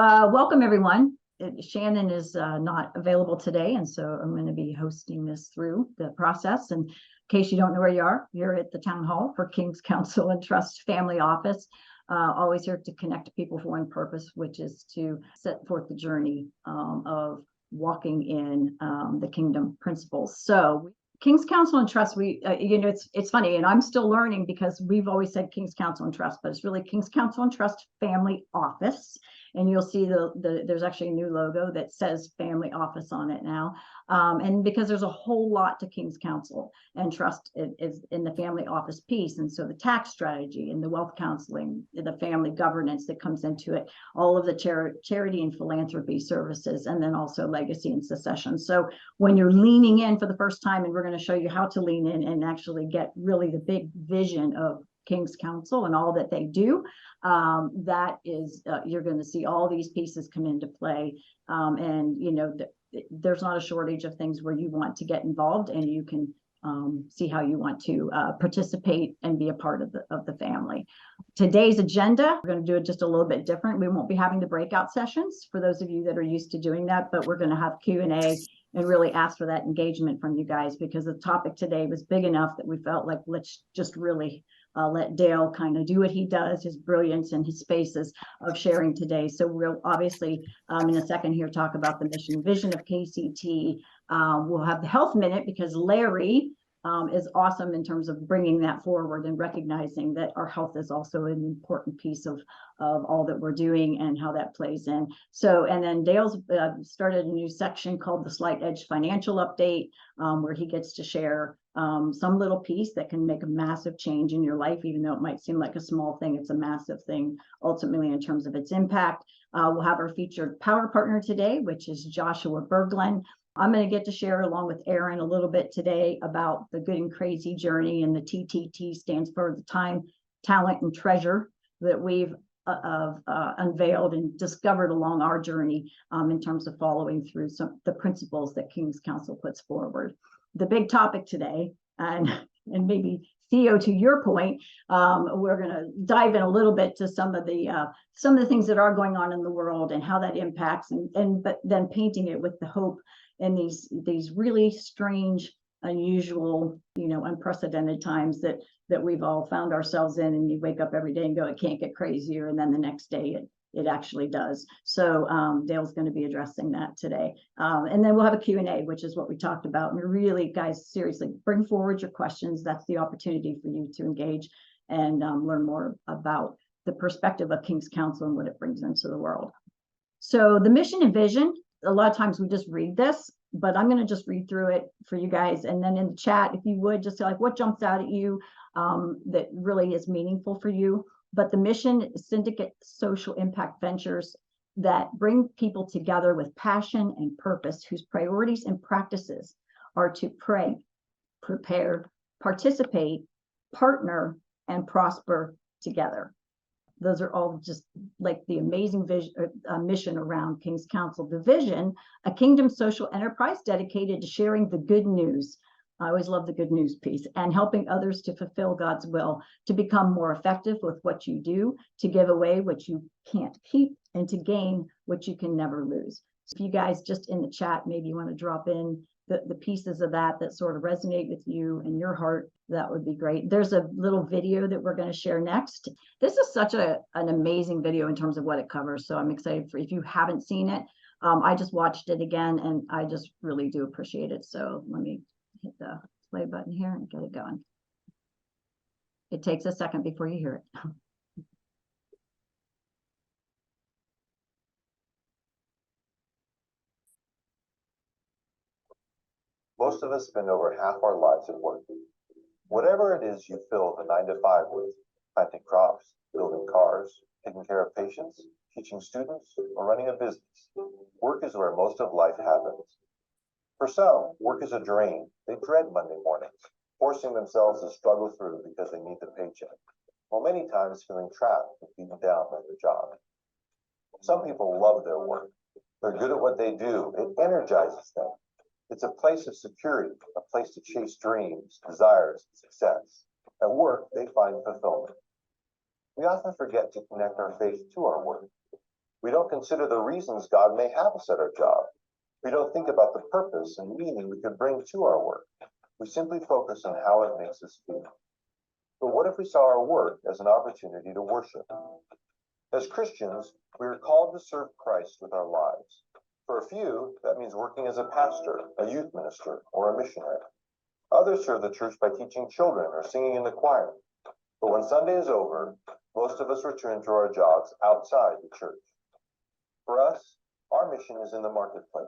Welcome everyone. Shannon is not available today, and so I'm going to be hosting this through the process. And in case you don't know where you are, you're at the Town Hall for King's Counsel and Trust Family Office. Always here to connect people for one purpose, which is to set forth the journey of walking in the kingdom principles. So King's Counsel and Trust, it's funny, and I'm still learning because we've always said King's Counsel and Trust, but it's really King's Counsel and Trust Family Office. And you'll see there's actually a new logo that says Family Office on it now. And because there's a whole lot to King's Counsel and Trust is in the family office piece. And so the tax strategy and the wealth counseling, the family governance that comes into it, all of the charity and philanthropy services, and then also legacy and succession. So when you're leaning in for the first time, and we're going to show you how to lean in and actually get really the big vision of King's Counsel and all that they do, that is you're going to see all these pieces come into play, and there's not a shortage of things where you want to get involved, and you can see how you want to participate and be a part of the family. Today's agenda, we're going to do it just a little bit different. We won't be having the breakout sessions for those of you that are used to doing that, but we're going to have Q&A and really ask for that engagement from you guys, because the topic today was big enough that we felt like let's just really let Dale kind of do what he does, his brilliance and his spaces of sharing today. So we'll obviously in a second here talk about the mission and vision of KCT. We'll have the health minute because Larry is awesome in terms of bringing that forward and recognizing that our health is also an important piece of all that we're doing and how that plays in. So, and then Dale's started a new section called the Slight Edge Financial Update, where he gets to share some little piece that can make a massive change in your life. Even though it might seem like a small thing, it's a massive thing ultimately in terms of its impact. We'll have our featured power partner today, which is Joshua Berglund. I'm going to get to share along with Aaron a little bit today about the Good and Crazy journey, and the TTT stands for the time, talent, and treasure that we've unveiled and discovered along our journey in terms of following through the principles that King's Counsel puts forward. The big topic today, and maybe Theo, to your point, we're going to dive in a little bit to some of the things that are going on in the world and how that impacts, but then painting it with the hope in these really strange, unusual, unprecedented times that we've all found ourselves in. And you wake up every day and go, it can't get crazier, and then the next day it actually does. So Dale's going to be addressing that today. And then we'll have a Q&A, which is what we talked about. And really, guys, seriously, bring forward your questions. That's the opportunity for you to engage and learn more about the perspective of King's Counsel and what it brings into the world. So the mission and vision, a lot of times we just read this, but I'm going to just read through it for you guys. And then in the chat, if you would, just say like what jumps out at you that really is meaningful for you. But the mission is syndicate social impact ventures that bring people together with passion and purpose, whose priorities and practices are to pray, prepare, participate, partner, and prosper together. Those are all just like the amazing vision, mission around King's Counsel. The vision, a kingdom social enterprise dedicated to sharing the good news. I always love the good news piece, and helping others to fulfill God's will, to become more effective with what you do, to give away what you can't keep, and to gain what you can never lose. So if you guys just in the chat, maybe you want to drop in the pieces of that sort of resonate with you and your heart, that would be great. There's a little video that we're going to share next. This is such an amazing video in terms of what it covers. So I'm excited for, if you haven't seen it, I just watched it again and I just really do appreciate it. So let me hit the play button here and get it going. It takes a second before you hear it. Most of us spend over half our lives at work. Whatever it is you fill the 9 to 5 with, planting crops, building cars, taking care of patients, teaching students, or running a business, work is where most of life happens. For some, work is a drain. They dread Monday mornings, forcing themselves to struggle through because they need the paycheck, while many times feeling trapped and beaten down by their job. Some people love their work. They're good at what they do. It energizes them. It's a place of security, a place to chase dreams, desires, and success. At work, they find fulfillment. We often forget to connect our faith to our work. We don't consider the reasons God may have us at our job. We don't think about the purpose and meaning we could bring to our work. We simply focus on how it makes us feel. But what if we saw our work as an opportunity to worship? As Christians, we are called to serve Christ with our lives. For a few, that means working as a pastor, a youth minister, or a missionary. Others serve the church by teaching children or singing in the choir. But when Sunday is over, most of us return to our jobs outside the church. For us, our mission is in the marketplace.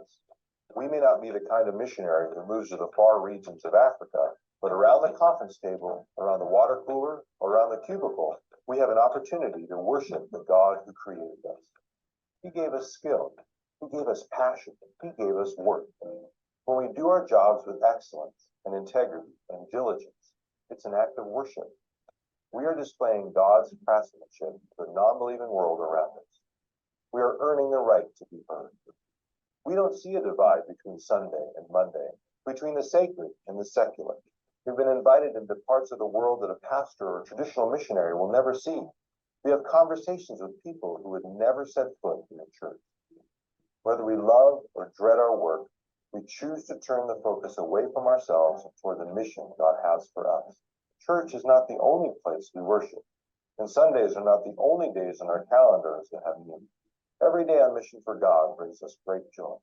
We may not be the kind of missionary who moves to the far regions of Africa, but around the conference table, around the water cooler, around the cubicle, we have an opportunity to worship the God who created us. He gave us skill. He gave us passion. He gave us work. When we do our jobs with excellence and integrity and diligence, it's an act of worship. We are displaying God's craftsmanship to the non-believing world around us. We are earning the right to be heard. We don't see a divide between Sunday and Monday, between the sacred and the secular. We've been invited into parts of the world that a pastor or traditional missionary will never see. We have conversations with people who would never set foot in a church. Whether we love or dread our work, we choose to turn the focus away from ourselves toward the mission God has for us. Church is not the only place we worship, and Sundays are not the only days on our calendars that have meaning. Every day on mission for God brings us great joy.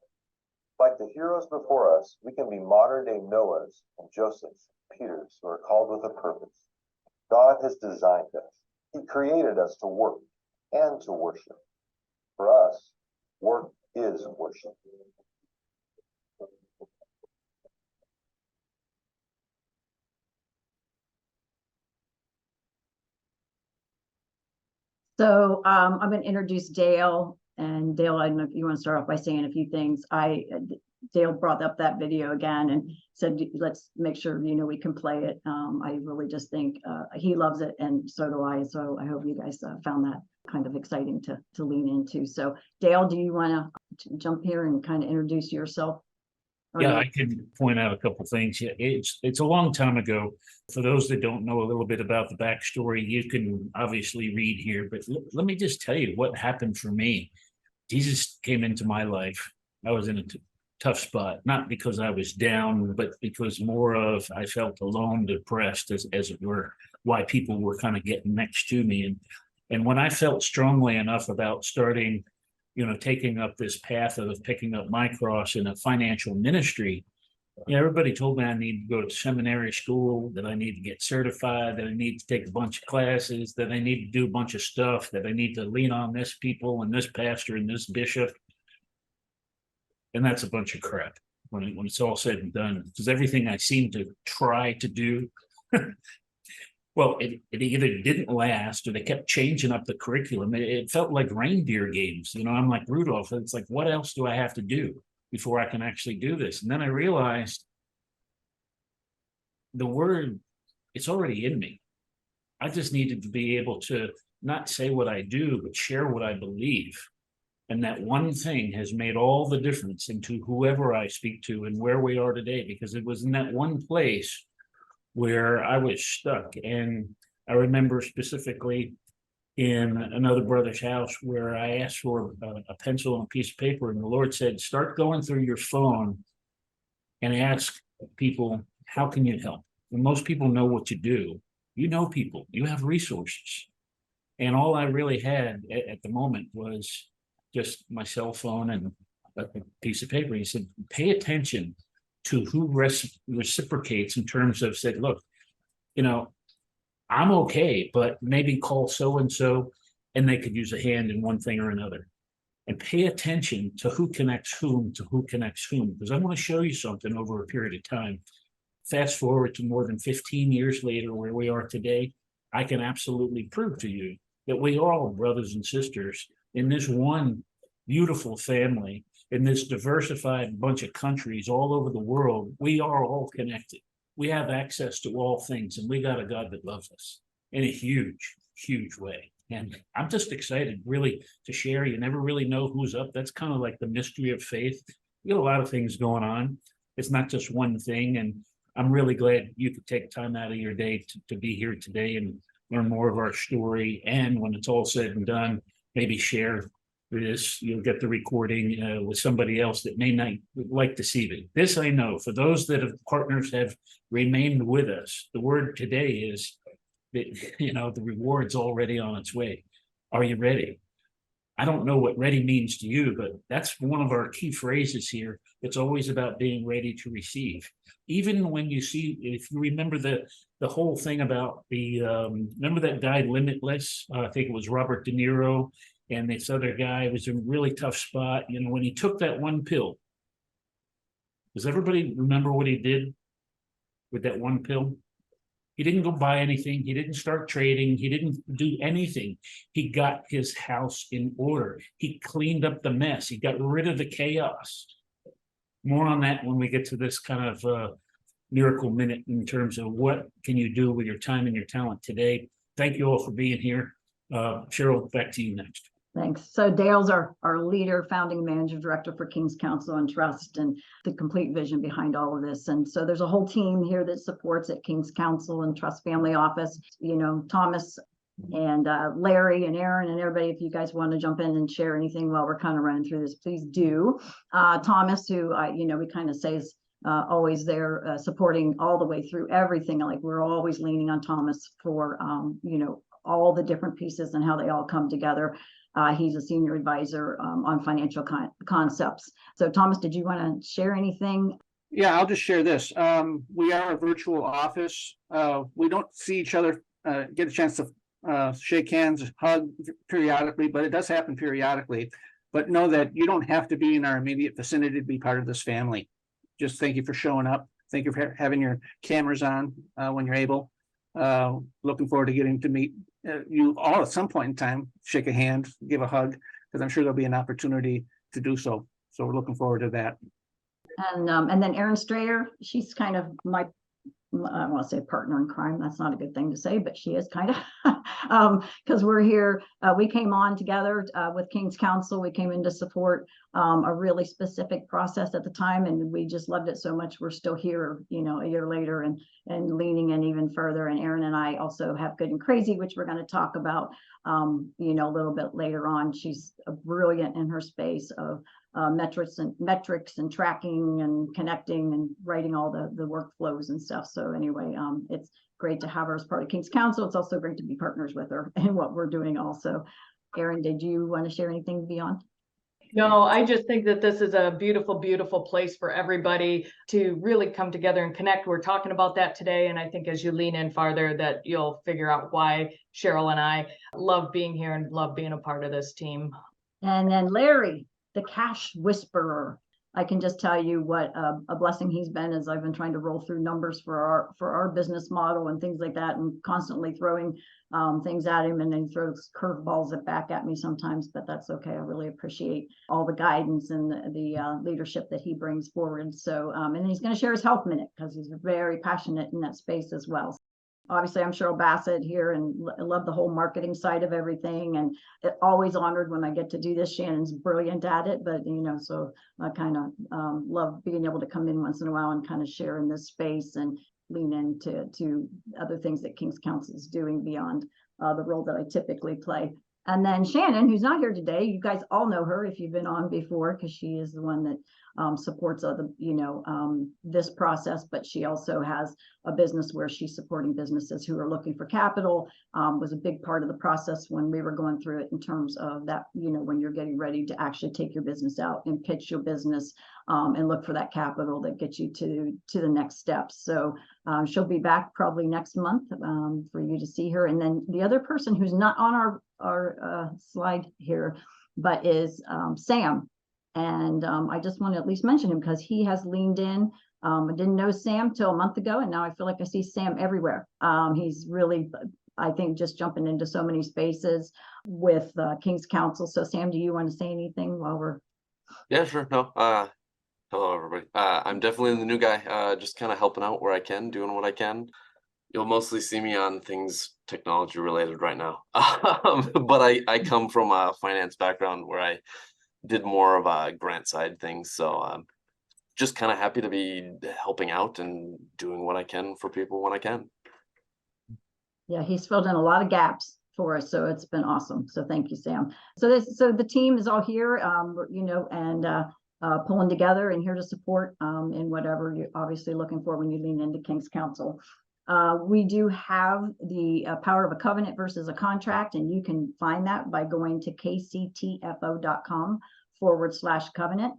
Like the heroes before us, we can be modern-day Noahs and Josephs, Peters, who are called with a purpose. God has designed us. He created us to work and to worship. For us, work is worship. So I'm going to introduce Dale. And Dale, I don't know if you want to start off by saying a few things. Dale brought up that video again and said, let's make sure, we can play it. I really just think he loves it, and so do I. So I hope you guys found that kind of exciting to lean into. So Dale, do you want to jump here and kind of introduce yourself? Yeah, I can point out a couple things. Yeah, it's a long time ago. For those that don't know a little bit about the backstory, you can obviously read here, but let me just tell you what happened for me. Jesus came into my life. I was in a tough spot, not because I was down, but because more of I felt alone, depressed, as it were, why people were kind of getting next to me. And when I felt strongly enough about starting, taking up this path of picking up my cross in a financial ministry, everybody told me I need to go to seminary school, that I need to get certified, that I need to take a bunch of classes, that I need to do a bunch of stuff, that I need to lean on this people and this pastor and this bishop. And that's a bunch of crap when it's all said and done, because everything I seem to try to do, well, it either didn't last or they kept changing up the curriculum. It felt like reindeer games. I'm like Rudolph. It's like, what else do I have to do before I can actually do this? And then I realized the word, it's already in me. I just needed to be able to not say what I do, but share what I believe. And that one thing has made all the difference into whoever I speak to and where we are today, because it was in that one place where I was stuck. And I remember specifically in another brother's house where I asked for a pencil and a piece of paper, and the Lord said, start going through your phone and ask people, how can you help? And most people know what you do. You know people, you have resources. And all I really had at the moment was just my cell phone and a piece of paper. He said, pay attention to who reciprocates in terms of said, look, I'm okay, but maybe call so-and-so and they could use a hand in one thing or another. And pay attention to who connects whom to who connects whom, because I want to show you something over a period of time. Fast forward to more than 15 years later, where we are today, I can absolutely prove to you that we are all brothers and sisters in this one beautiful family, in this diversified bunch of countries all over the world. We are all connected. We have access to all things, and we got a God that loves us in a huge, huge way. And I'm just excited really to share. You never really know who's up. That's kind of like the mystery of faith. We got a lot of things going on. It's not just one thing. And I'm really glad you could take time out of your day to be here today and learn more of our story. And when it's all said and done, maybe share this, you'll get the recording with somebody else that may not like to see it. This I know, for those that have partners have remained with us, the word today is that, the reward's already on its way. Are you ready? I don't know what ready means to you, but that's one of our key phrases here. It's always about being ready to receive. Even when you see, if you remember the whole thing about remember that guy Limitless? I think it was Robert De Niro, and this other guy was in a really tough spot. When he took that one pill, does everybody remember what he did with that one pill? He didn't go buy anything. He didn't start trading. He didn't do anything. He got his house in order. He cleaned up the mess. He got rid of the chaos. More on that when we get to this kind of miracle minute in terms of what can you do with your time and your talent today. Thank you all for being here. Cheryl, back to you next. Thanks. So Dale's our leader, founding manager, director for King's Counsel and Trust, and the complete vision behind all of this. And so there's a whole team here that supports at King's Counsel and Trust Family Office. Thomas and Larry and Aaron and everybody, if you guys want to jump in and share anything while we're kind of running through this, please do. Thomas, who we kind of say is always there supporting all the way through everything. Like we're always leaning on Thomas for all the different pieces and how they all come together. He's a senior advisor on financial concepts. So Thomas, did you want to share anything? Yeah, I'll just share this. We are a virtual office. We don't see each other, get a chance to shake hands, hug periodically, but it does happen periodically. But know that you don't have to be in our immediate vicinity to be part of this family. Just thank you for showing up. Thank you for having your cameras on when you're able. Looking forward to getting to meet you all at some point in time, shake a hand, give a hug, because I'm sure there'll be an opportunity to do so. So we're looking forward to that. And then Erin Strayer, she's kind of my I want to say partner in crime. That's not a good thing to say, but she is kind of, because we're here. We came on together with King's Counsel. We came in to support a really specific process at the time, and we just loved it so much. We're still here, a year later, and leaning in even further. And Erin and I also have Good and Crazy, which we're going to talk about, a little bit later on. She's brilliant in her space of metrics and tracking and connecting and writing all the workflows and stuff. So anyway, it's great to have her as part of King's Counsel. It's also great to be partners with her in what we're doing also. Erin, did you want to share anything beyond? No, I just think that this is a beautiful, beautiful place for everybody to really come together and connect. We're talking about that today. And I think as you lean in farther that you'll figure out why Cheryl and I love being here and love being a part of this team. And then Larry, the cash whisperer. I can just tell you what a blessing he's been as I've been trying to roll through numbers for our business model and things like that, and constantly throwing things at him, and then he throws curveballs back at me sometimes, but that's okay. I really appreciate all the guidance and the leadership that he brings forward. So and he's going to share his health minute because he's very passionate in that space as well. Obviously, I'm Cheryl Bassett here, and I love the whole marketing side of everything, and always honored when I get to do this. Shannon's brilliant at it, but so I kind of love being able to come in once in a while and kind of share in this space and lean into other things that King's Counsel is doing beyond the role that I typically play. And then Shannon, who's not here today, you guys all know her if you've been on before, because she is the one that supports other, this process, but she also has a business where she's supporting businesses who are looking for capital. Was a big part of the process when we were going through it in terms of that, when you're getting ready to actually take your business out and pitch your business and look for that capital that gets you to the next steps. So she'll be back probably next month for you to see her. And then the other person who's not on our slide here, but is Sam. And I just want to at least mention him because he has leaned in. I didn't know Sam till a month ago, and now I feel like I see Sam everywhere. He's really, I think, just jumping into so many spaces with King's Counsel. So Sam, do you want to say anything while we're? Yeah, sure. No. Hello, everybody. I'm definitely the new guy, just kind of helping out where I can, doing what I can. You'll mostly see me on things technology related right now. But I come from a finance background where I did more of a grant side things. So just kind of happy to be helping out and doing what I can for people when I can. Yeah, he's filled in a lot of gaps for us. So it's been awesome. So thank you, Sam. So the team is all here, and pulling together and here to support in whatever you're obviously looking for when you lean into King's Counsel. We do have the power of a covenant versus a contract, and you can find that by going to kctfo.com/covenant.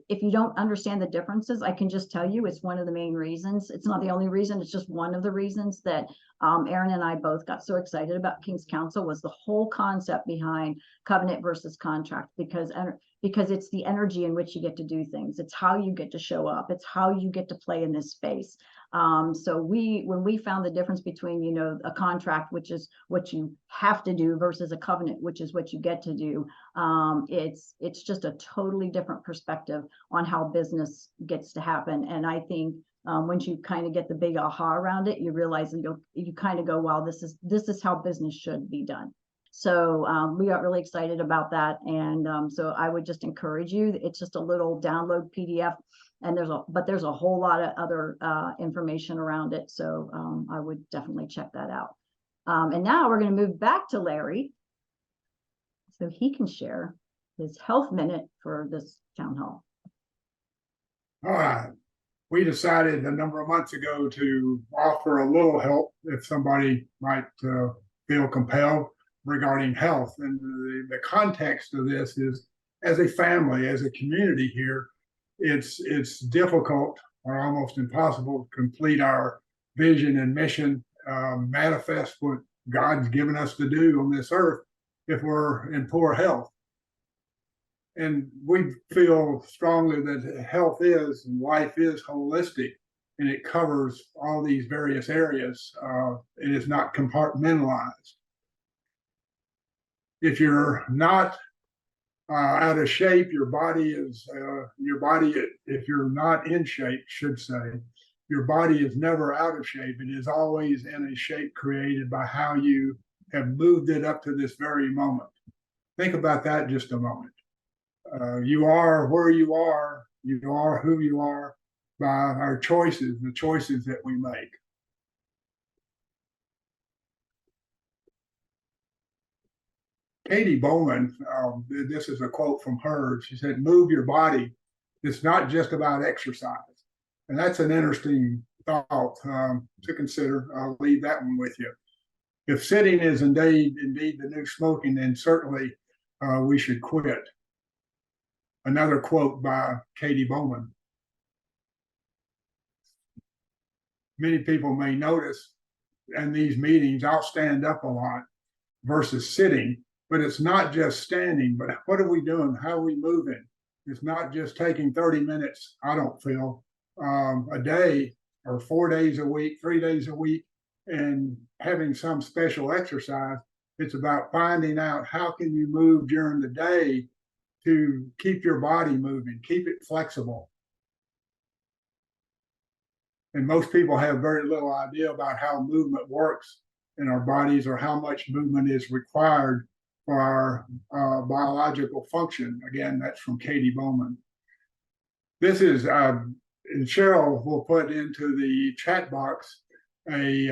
If you don't understand the differences, I can just tell you it's one of the main reasons. It's not the only reason, it's just one of the reasons that Aaron and I both got so excited about King's Counsel was the whole concept behind covenant versus contract, because it's the energy in which you get to do things. It's how you get to show up. It's how you get to play in this space. So when we found the difference between, a contract, which is what you have to do, versus a covenant, which is what you get to do, it's just a totally different perspective on how business gets to happen. And I think once you kind of get the big aha around it, you realize that you kind of go, wow, this is how business should be done. So we got really excited about that. And so I would just encourage you, it's just a little download PDF, and there's a whole lot of other information around it. So I would definitely check that out. And now we're going to move back to Larry so he can share his health minute for this town hall. All right. We decided a number of months ago to offer a little help if somebody might feel compelled regarding health. And the context of this is, as a family, as a community here, it's difficult or almost impossible to complete our vision and mission, manifest what God's given us to do on this earth if we're in poor health. And we feel strongly that health is and life is holistic, and it covers all these various areas. It is not compartmentalized. If you're not out of shape, if you're not in shape, should say, your body is never out of shape. It is always in a shape created by how you have moved it up to this very moment. Think about that just a moment. You are where you are who you are by our choices, the choices that we make. Katie Bowman, this is a quote from her. She said, "Move your body. It's not just about exercise." And that's an interesting thought to consider. I'll leave that one with you. If sitting is indeed the new smoking, then certainly we should quit. Another quote by Katie Bowman. Many people may notice in these meetings, I'll stand up a lot versus sitting, but it's not just standing, but what are we doing? How are we moving? It's not just taking 30 minutes, I don't feel, a day or 4 days a week, 3 days a week, and having some special exercise. It's about finding out how can you move during the day to keep your body moving, keep it flexible. And most people have very little idea about how movement works in our bodies or how much movement is required for our biological function. Again, that's from Katie Bowman. This is, and Cheryl will put into the chat box a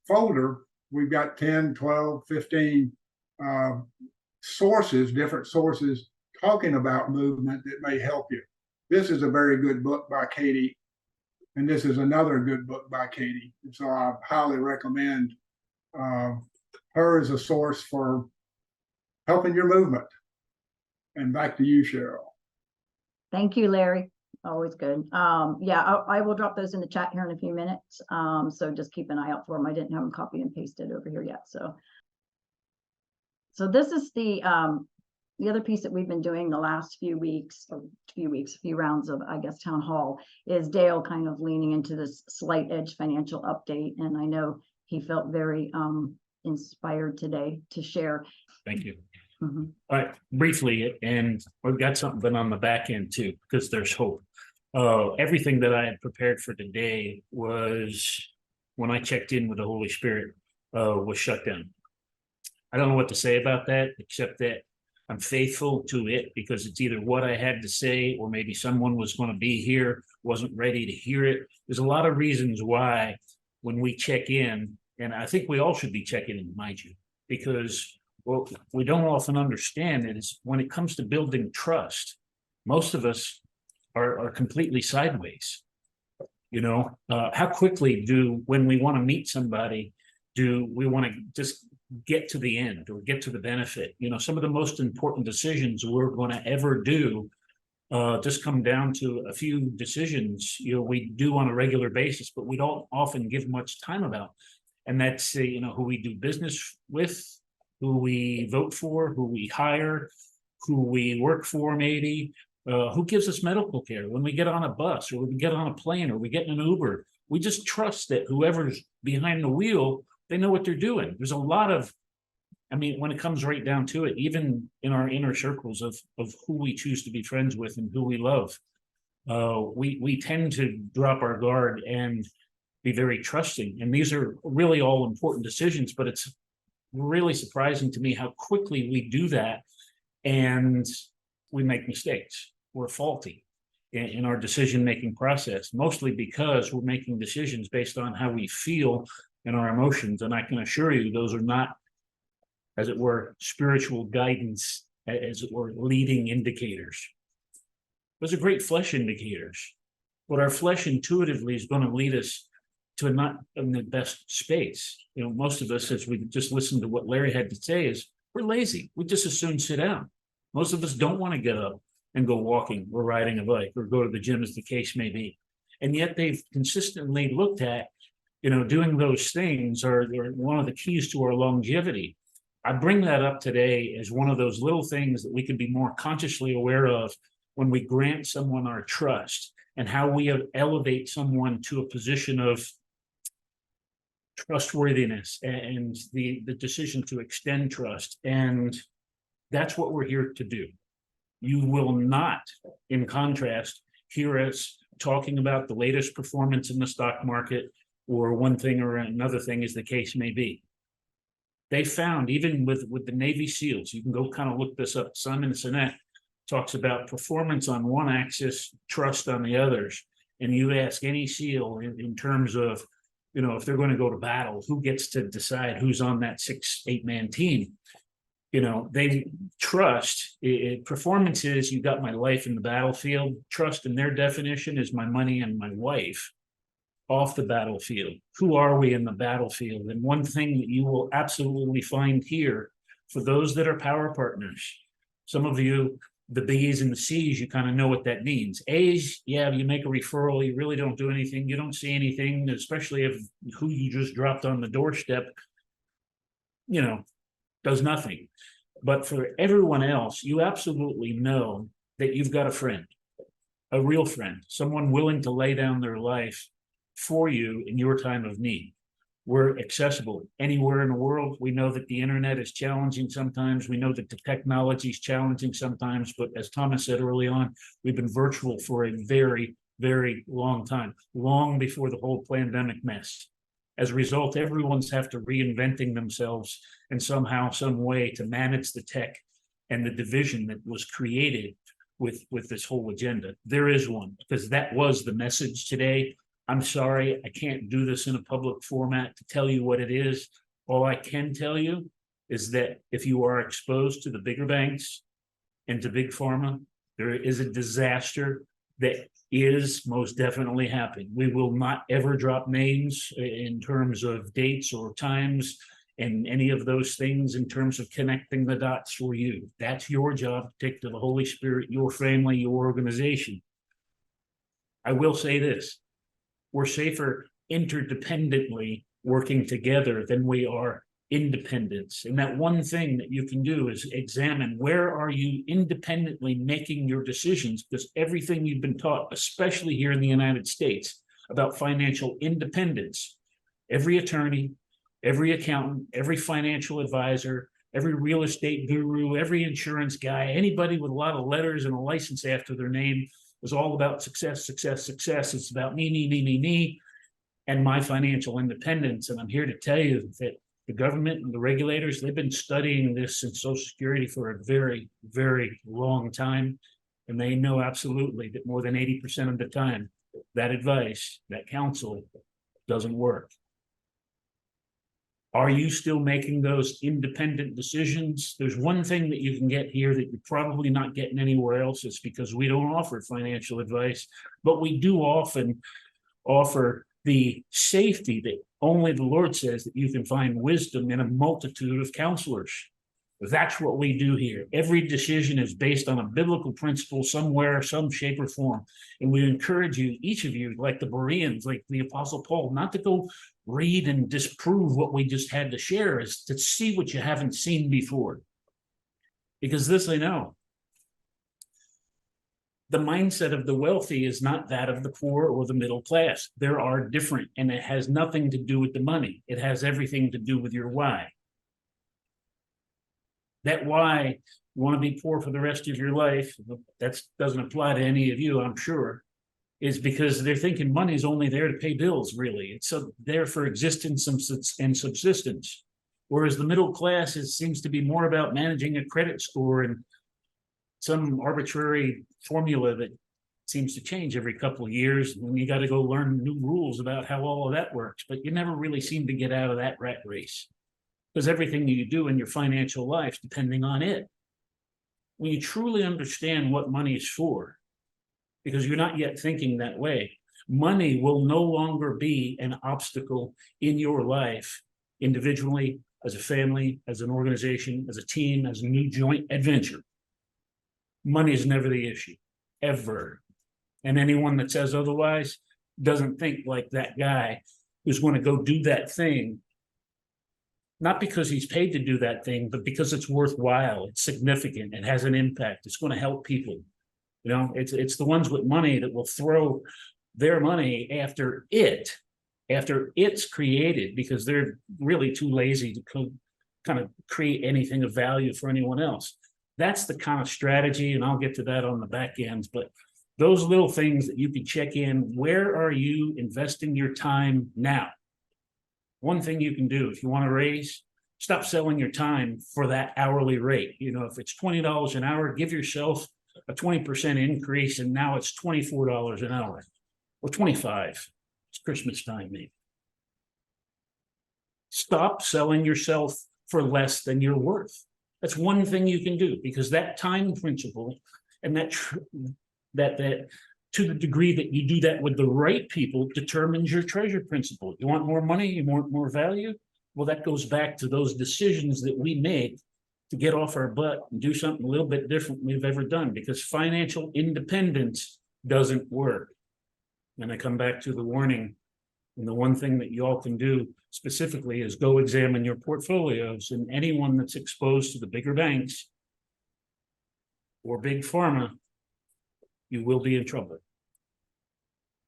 folder. We've got 10, 12, 15 sources, different sources talking about movement that may help you. This is a very good book by Katie, and this is another good book by Katie. So I highly recommend her as a source for helping your movement. And back to you, Cheryl. Thank you, Larry. Always good. Yeah, I will drop those in the chat here in a few minutes. So just keep an eye out for them. I didn't have them copied and pasted over here yet. So this is the other piece that we've been doing the last few rounds of, I guess, town hall, is Dale kind of leaning into this slight edge financial update. And I know he felt very inspired today to share. Thank you. Mm-hmm. All right, briefly, and we've got something on the back end too, because there's hope. Everything that I had prepared for today was, when I checked in with the Holy Spirit, was shut down. I don't know what to say about that, except that I'm faithful to it, because it's either what I had to say, or maybe someone was going to be here, wasn't ready to hear it. There's a lot of reasons why when we check in, and I think we all should be checking in, mind you, because what we don't often understand is when it comes to building trust, most of us are completely sideways. You know, how quickly when we want to meet somebody, do we want to just get to the end or get to the benefit? You know, some of the most important decisions we're going to ever do just come down to a few decisions, you know, we do on a regular basis, but we don't often give much time about. And that's, you know, who we do business with, who we vote for, who we hire, who we work for, maybe, who gives us medical care when we get on a bus or when we get on a plane or we get in an Uber. We just trust that whoever's behind the wheel, they know what they're doing. There's a lot of, I mean, when it comes right down to it, even in our inner circles of who we choose to be friends with and who we love, we tend to drop our guard and be very trusting. And these are really all important decisions, but it's really surprising to me how quickly we do that and we make mistakes. We're faulty in our decision-making process, mostly because we're making decisions based on how we feel and our emotions. And I can assure you, those are not, as it were, spiritual guidance, as it were, leading indicators. Those are great flesh indicators, but our flesh intuitively is going to lead us to not in the best space. You know, most of us, as we just listened to what Larry had to say, is we're lazy. We just as soon sit down. Most of us don't want to get up and go walking or riding a bike or go to the gym, as the case may be. And yet they've consistently looked at, you know, doing those things are one of the keys to our longevity. I bring that up today as one of those little things that we can be more consciously aware of when we grant someone our trust, and how we elevate someone to a position of trustworthiness and the decision to extend trust. And that's what we're here to do. You will not, in contrast, hear us talking about the latest performance in the stock market or one thing or another thing, as the case may be. They found, even with the Navy SEALs, you can go kind of look this up, Simon Sinek talks about performance on one axis, trust on the others. And you ask any SEAL in terms of, you know, if they're going to go to battle, who gets to decide who's on that 6-8 man team? You know, they trust. Performance is, you got my life in the battlefield. Trust, in their definition, is my money and my wife off the battlefield. Who are we in the battlefield? And one thing that you will absolutely find here, for those that are power partners, some of you, the B's and the C's, you kind of know what that means. A's, yeah, you make a referral, you really don't do anything, you don't see anything, especially if who you just dropped on the doorstep, you know, does nothing. But for everyone else, you absolutely know that you've got a friend, a real friend, someone willing to lay down their life for you in your time of need. We're accessible anywhere in the world. We know that the internet is challenging sometimes. We know that the technology is challenging sometimes. But as Thomas said early on, we've been virtual for a very, very long time, long before the whole pandemic mess. As a result, everyone's have to reinventing themselves in somehow, some way to manage the tech and the division that was created with this whole agenda. There is one, because that was the message today. I'm sorry, I can't do this in a public format to tell you what it is. All I can tell you is that if you are exposed to the bigger banks and to big pharma, there is a disaster that is most definitely happening. We will not ever drop names in terms of dates or times and any of those things in terms of connecting the dots for you. That's your job to take to the Holy Spirit, your family, your organization. I will say this. We're safer interdependently working together than we are independence. And that one thing that you can do is examine, where are you independently making your decisions? Because everything you've been taught, especially here in the United States, about financial independence, every attorney, every accountant, every financial advisor, every real estate guru, every insurance guy, anybody with a lot of letters and a license after their name, was all about success, success, success. It's about me, and my financial independence. And I'm here to tell you that the government and the regulators, they've been studying this in Social Security for a very, very long time. And they know absolutely that more than 80% of the time, that advice, that counsel doesn't work. Are you still making those independent decisions? There's one thing that you can get here that you're probably not getting anywhere else. It's because we don't offer financial advice, but we do often offer the safety that only the Lord says, that you can find wisdom in a multitude of counselors. That's what we do here. Every decision is based on a biblical principle somewhere, some shape or form. And we encourage you, each of you, like the Bereans, like the Apostle Paul, not to go read and disprove what we just had to share, is to see what you haven't seen before. Because this I know. The mindset of the wealthy is not that of the poor or the middle class. There are different, and it has nothing to do with the money. It has everything to do with your why. That why you want to be poor for the rest of your life, that doesn't apply to any of you, I'm sure, is because they're thinking money's only there to pay bills, really. It's there for existence and subsistence. Whereas the middle class seems to be more about managing a credit score and some arbitrary formula that seems to change every couple of years. And you got to go learn new rules about how all of that works. But you never really seem to get out of that rat race, because everything you do in your financial life depending on it. When you truly understand what money is for, because you're not yet thinking that way, money will no longer be an obstacle in your life, individually, as a family, as an organization, as a team, as a new joint adventure. Money is never the issue, ever. And anyone that says otherwise doesn't think like that guy who's going to go do that thing, not because he's paid to do that thing, but because it's worthwhile, it's significant, it has an impact, it's going to help people. You know, it's the ones with money that will throw their money after it's created, because they're really too lazy to kind of create anything of value for anyone else. That's the kind of strategy, and I'll get to that on the back ends, but those little things that you can check in, where are you investing your time now? One thing you can do if you want to raise, stop selling your time for that hourly rate. You know, if it's $20 an hour, give yourself a 20% increase, and now it's $24 an hour, or 25. It's Christmas time, maybe. Stop selling yourself for less than you're worth. That's one thing you can do, because that time principle, and that to the degree that you do that with the right people, determines your treasure principle. You want more money, you want more value. Well, that goes back to those decisions that we make to get off our butt and do something a little bit different than we've ever done, because financial independence doesn't work. And I come back to the warning, and the one thing that you all can do specifically is go examine your portfolios, and anyone that's exposed to the bigger banks or big pharma, you will be in trouble.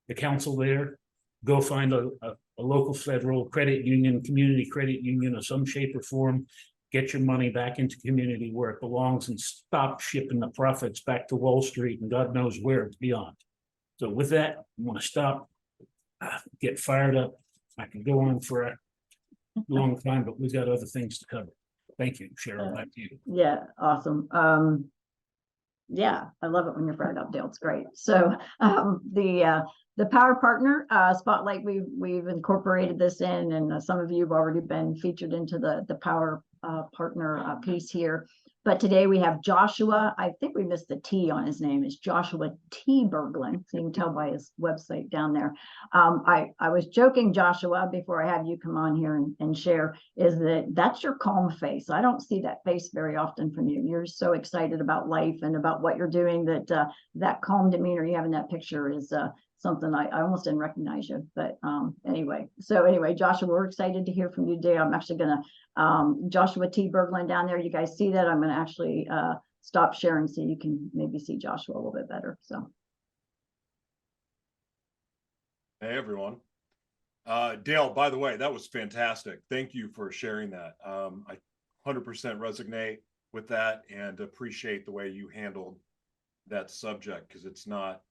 The counsel there, go find a local federal credit union, community credit union of some shape or form, get your money back into community where it belongs, and stop shipping the profits back to Wall Street and God knows where beyond. So with that, I want to stop, get fired up. I can go on for a long time, but we've got other things to cover. Thank you, Cheryl. Back to you. Yeah, awesome. Yeah, I love it when you're fired up, Dale. It's great. So the Power Partner Spotlight, we've incorporated this in, and some of you have already been featured into the Power Partner piece here. But today we have Joshua. I think we missed the T on his name. It's Joshua T. Berglund. So you can tell by his website down there. I was joking, Joshua, before I had you come on here and share, is that's your calm face. I don't see that face very often from you. You're so excited about life and about what you're doing that that calm demeanor you have in that picture is something I almost didn't recognize you. But anyway, Joshua, we're excited to hear from you today. I'm actually going to Joshua T. Berglund down there. You guys see that? I'm going to actually stop sharing so you can maybe see Joshua a little bit better. So. Hey, everyone. Dale, by the way, that was fantastic. Thank you for sharing that. I 100% resonate with that and appreciate the way you handled that subject, because it's not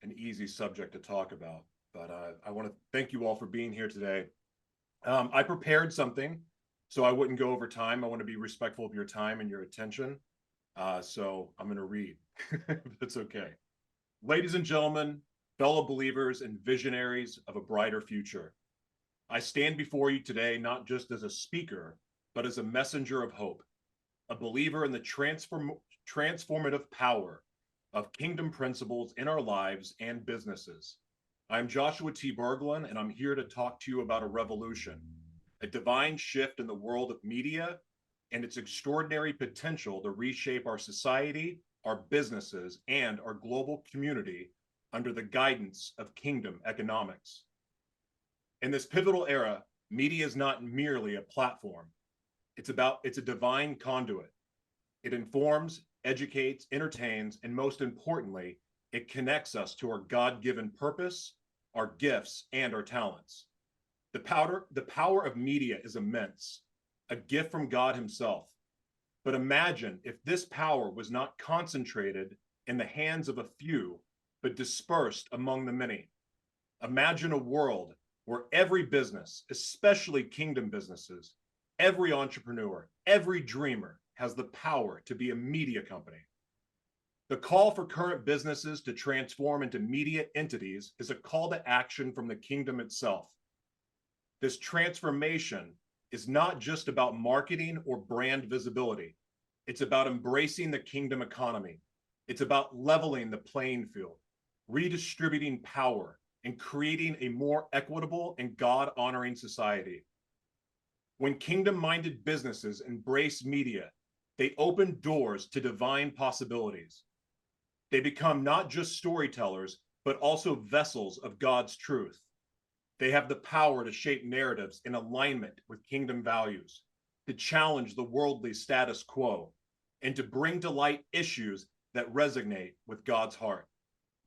an easy subject to talk about. But I want to thank you all for being here today. I prepared something so I wouldn't go over time. I want to be respectful of your time and your attention. So I'm going to read. That's okay. Ladies and gentlemen, fellow believers and visionaries of a brighter future, I stand before you today not just as a speaker, but as a messenger of hope, a believer in the transformative power of kingdom principles in our lives and businesses. I'm Joshua T. Berglund, and I'm here to talk to you about a revolution, a divine shift in the world of media and its extraordinary potential to reshape our society, our businesses, and our global community under the guidance of kingdom economics. In this pivotal era, media is not merely a platform. It's a divine conduit. It informs, educates, entertains, and most importantly, it connects us to our God-given purpose, our gifts, and our talents. The power of media is immense, a gift from God himself. But imagine if this power was not concentrated in the hands of a few, but dispersed among the many. Imagine a world where every business, especially kingdom businesses, every entrepreneur, every dreamer has the power to be a media company. The call for current businesses to transform into media entities is a call to action from the kingdom itself. This transformation is not just about marketing or brand visibility. It's about embracing the kingdom economy. It's about leveling the playing field, redistributing power, and creating a more equitable and God-honoring society. When kingdom-minded businesses embrace media, they open doors to divine possibilities. They become not just storytellers, but also vessels of God's truth. They have the power to shape narratives in alignment with kingdom values, to challenge the worldly status quo, and to bring to light issues that resonate with God's heart.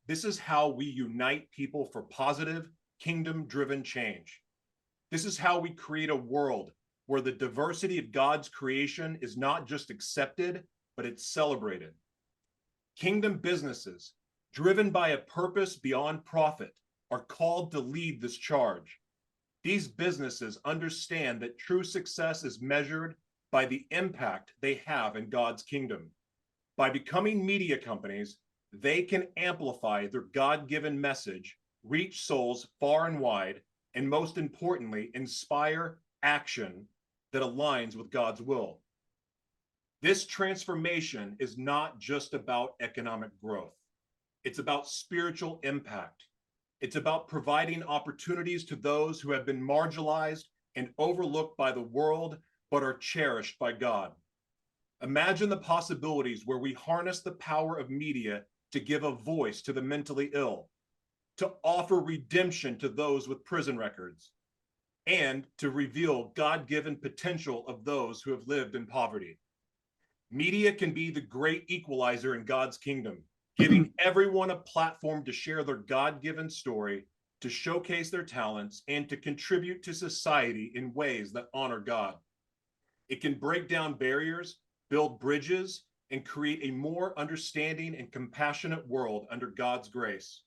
This is how we unite people for positive, kingdom-driven change. This is how we create a world where the diversity of God's creation is not just accepted, but it's celebrated. Kingdom businesses, driven by a purpose beyond profit, are called to lead this charge. These businesses understand that true success is measured by the impact they have in God's kingdom. By becoming media companies, they can amplify their God-given message, reach souls far and wide, and most importantly, inspire action that aligns with God's will. This transformation is not just about economic growth. It's about spiritual impact. It's about providing opportunities to those who have been marginalized and overlooked by the world, but are cherished by God. Imagine the possibilities where we harness the power of media to give a voice to the mentally ill, to offer redemption to those with prison records, and to reveal God-given potential of those who have lived in poverty. Media can be the great equalizer in God's kingdom, giving everyone a platform to share their God-given story, to showcase their talents, and to contribute to society in ways that honor God. It can break down barriers, build bridges, and create a more understanding and compassionate world under God's grace.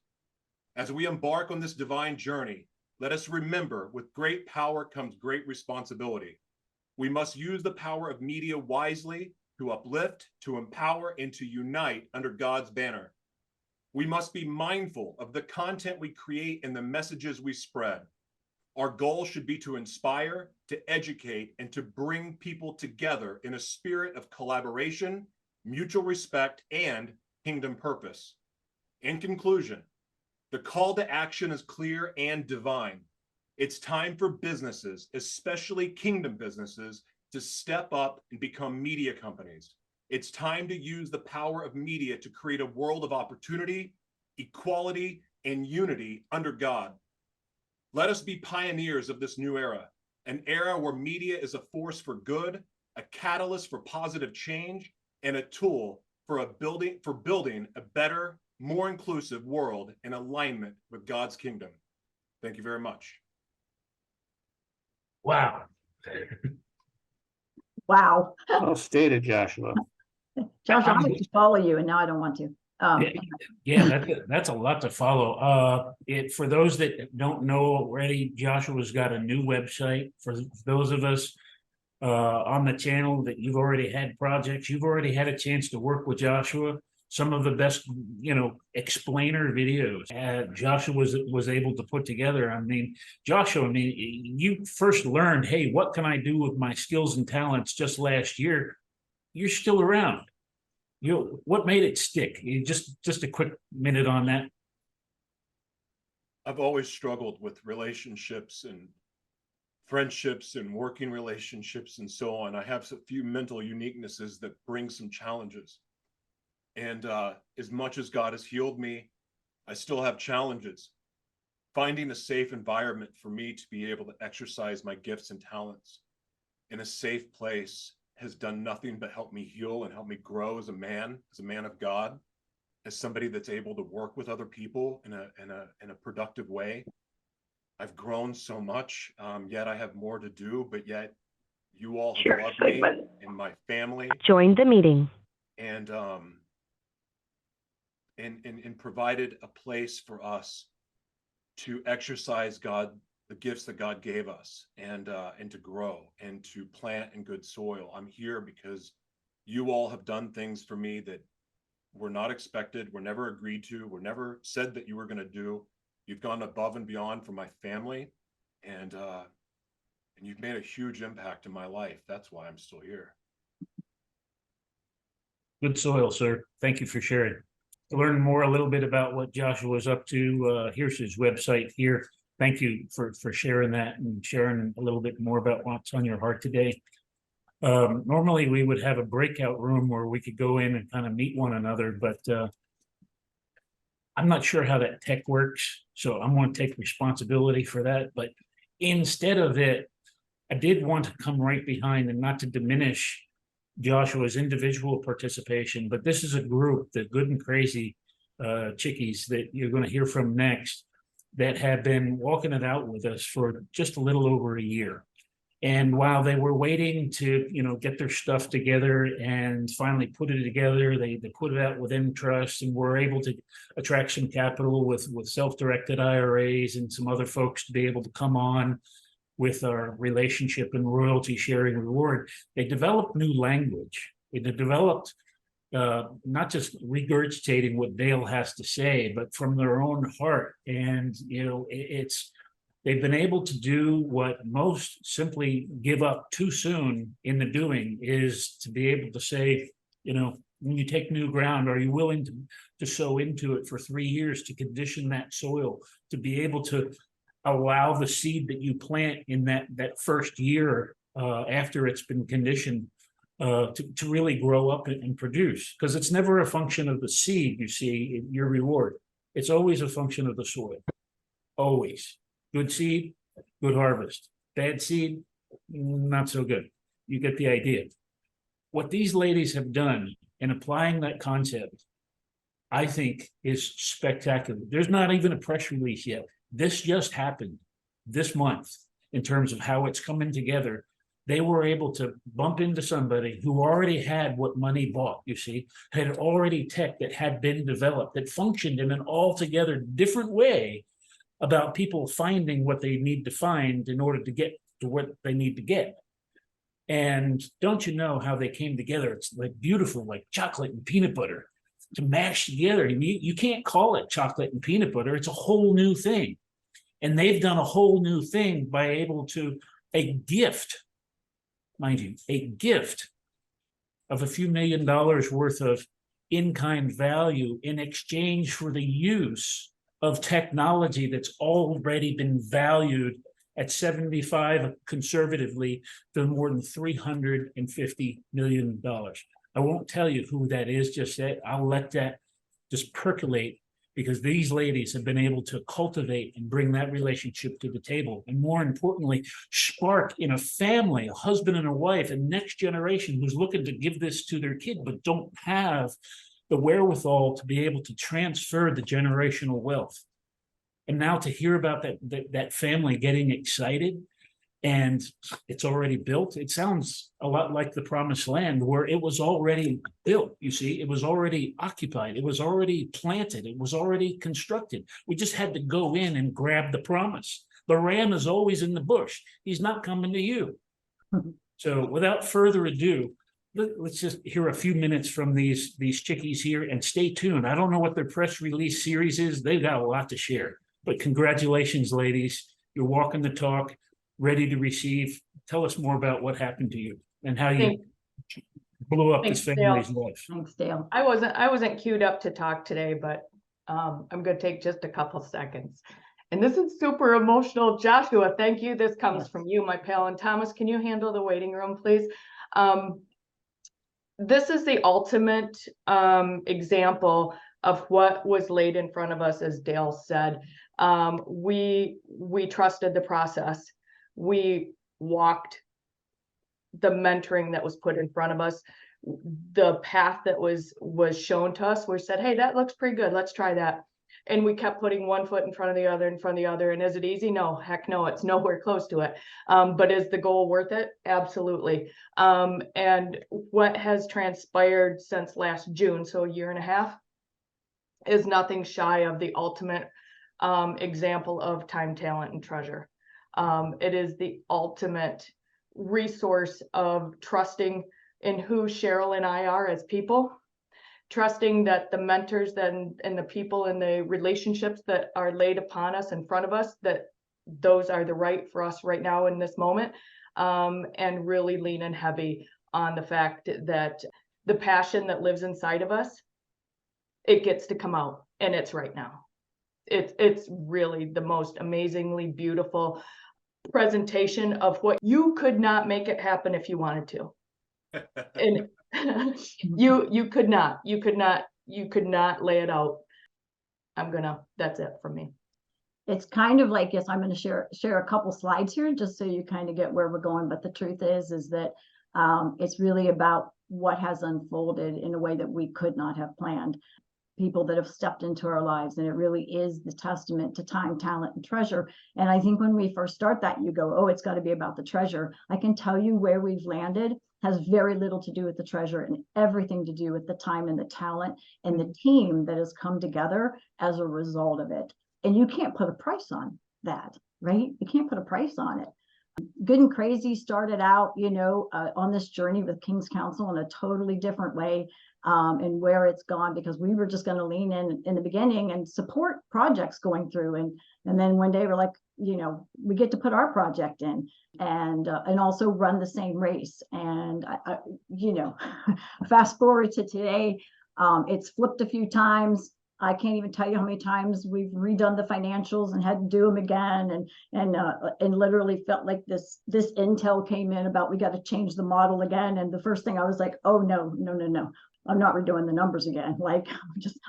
As we embark on this divine journey, let us remember, with great power comes great responsibility. We must use the power of media wisely to uplift, to empower, and to unite under God's banner. We must be mindful of the content we create and the messages we spread. Our goal should be to inspire, to educate, and to bring people together in a spirit of collaboration, mutual respect, and kingdom purpose. In conclusion, the call to action is clear and divine. It's time for businesses, especially kingdom businesses, to step up and become media companies. It's time to use the power of media to create a world of opportunity, equality, and unity under God. Let us be pioneers of this new era, an era where media is a force for good, a catalyst for positive change, and a tool for building a better, more inclusive world in alignment with God's kingdom. Thank you very much. Wow. Wow. Well stated, Joshua. Josh, I like to follow you and now I don't want to. Yeah, that's a lot to follow. For those that don't know already, Joshua's got a new website. For those of us on the channel that you've already had projects, you've already had a chance to work with Joshua. some of the best, explainer videos Joshua was able to put together. I mean, Joshua, you first learned, hey, what can I do with my skills and talents just last year? You're still around. What made it stick? Just a quick minute on that. I've always struggled with relationships and friendships and working relationships and so on. I have a few mental uniquenesses that bring some challenges. And as much as God has healed me, I still have challenges. Finding a safe environment for me to be able to exercise my gifts and talents in a safe place has done nothing but help me heal and help me grow as a man of God, as somebody that's able to work with other people in a productive way. I've grown so much, yet I have more to do, but yet you all have loved me and my family. Join the meeting. And provided a place for us to exercise the gifts that God gave us, and to grow and to plant in good soil. I'm here because you all have done things for me that were not expected, were never agreed to, were never said that you were going to do. You've gone above and beyond for my family, and you've made a huge impact in my life. That's why I'm still here. Good soil, sir. Thank you for sharing. To learn more a little bit about what Joshua was up to, here's his website here. Thank you for sharing that and sharing a little bit more about what's on your heart today. Normally we would have a breakout room where we could go in and kind of meet one another, but I'm not sure how that tech works, so I'm going to take responsibility for that. But instead of it, I did want to come right behind, and not to diminish Joshua's individual participation, but this is a group, the Good and Crazy chickies that you're going to hear from next, that have been walking it out with us for just a little over a year. And while they were waiting to, get their stuff together and finally put it together, they put it out within trust and were able to attract some capital with self-directed IRAs and some other folks to be able to come on with our relationship and royalty sharing reward. They developed new language. They developed not just regurgitating what Dale has to say, but from their own heart. And, they've been able to do what most simply give up too soon in the doing, is to be able to say, when you take new ground, are you willing to sow into it for 3 years, to condition that soil, to be able to allow the seed that you plant in that first year after it's been conditioned to really grow up and produce? Because it's never a function of the seed, you see, your reward. It's always a function of the soil. Always. Good seed, good harvest. Bad seed, not so good. You get the idea. What these ladies have done in applying that concept, I think, is spectacular. There's not even a press release yet. This just happened this month in terms of how it's coming together. They were able to bump into somebody who already had what money bought, you see, had already tech that had been developed, that functioned in an altogether different way about people finding what they need to find in order to get to what they need to get. And don't you know how they came together? It's like beautiful, like chocolate and peanut butter to mash together. You can't call it chocolate and peanut butter. It's a whole new thing. And they've done a whole new thing by able to, a gift, mind you, a gift of a few $1 million worth of in-kind value in exchange for the use of technology that's already been valued at 75 conservatively to more than $350 million. I won't tell you who that is just yet. I'll let that just percolate, because these ladies have been able to cultivate and bring that relationship to the table. And more importantly, spark in a family, a husband and a wife, a next generation who's looking to give this to their kid, but don't have the wherewithal to be able to transfer the generational wealth. And now to hear about that family getting excited, and it's already built. It sounds a lot like the Promised Land, where it was already built. You see, it was already occupied. It was already planted. It was already constructed. We just had to go in and grab the promise. The ram is always in the bush. He's not coming to you. So without further ado, let's just hear a few minutes from these chickies here and stay tuned. I don't know what their press release series is. They've got a lot to share, but congratulations, ladies. You're walking the talk, ready to receive. Tell us more about what happened to you and how you blew up this Thanks, family's Dale. life. Thanks, Dale. I wasn't queued up to talk today, but I'm gonna take just a couple seconds. And this is super emotional. Joshua, thank you. This comes Yes. from you, my pal. And Thomas, can you handle the waiting room, please? This is the ultimate example of what was laid in front of us, as Dale said. We trusted the process. We walked the mentoring that was put in front of us, the path that was shown to us. We said, hey, that looks pretty good. Let's try that. And we kept putting one foot in front of the other, in front of the other. And is it easy? No, heck no, it's nowhere close to it. But is the goal worth it? Absolutely. And what has transpired since last June, so a year and a half, is nothing shy of the ultimate example of time, talent, and treasure. It is the ultimate resource of trusting in who Cheryl and I are as people, trusting that the mentors and the people and the relationships that are laid upon us in front of us, that those are the right for us right now in this moment, and really leaning heavy on the fact that the passion that lives inside of us, it gets to come out, and it's right now. It's really the most amazingly beautiful presentation of what you could not make it happen if you wanted to. And you could not lay it out. That's it for me. It's kind of like, yes, I'm going to share a couple slides here just so you kind of get where we're going. But the truth is that it's really about what has unfolded in a way that we could not have planned. People that have stepped into our lives, and it really is the testament to time, talent, and treasure. And I think when we first start that, you go, oh, it's got to be about the treasure. I can tell you where we've landed has very little to do with the treasure and everything to do with the time and the talent and the team that has come together as a result of it. And you can't put a price on that, right? You can't put a price on it. Good and Crazy started out, on this journey with King's Counsel in a totally different way, and where it's gone, because we were just going to lean in the beginning and support projects going through. And then one day we're like, we get to put our project in and also run the same race. And, fast forward to today, it's flipped a few times. I can't even tell you how many times we've redone the financials and had to do them again, and literally felt like this intel came in about we got to change the model again. And the first thing I was like, oh no, I'm not redoing the numbers again. Like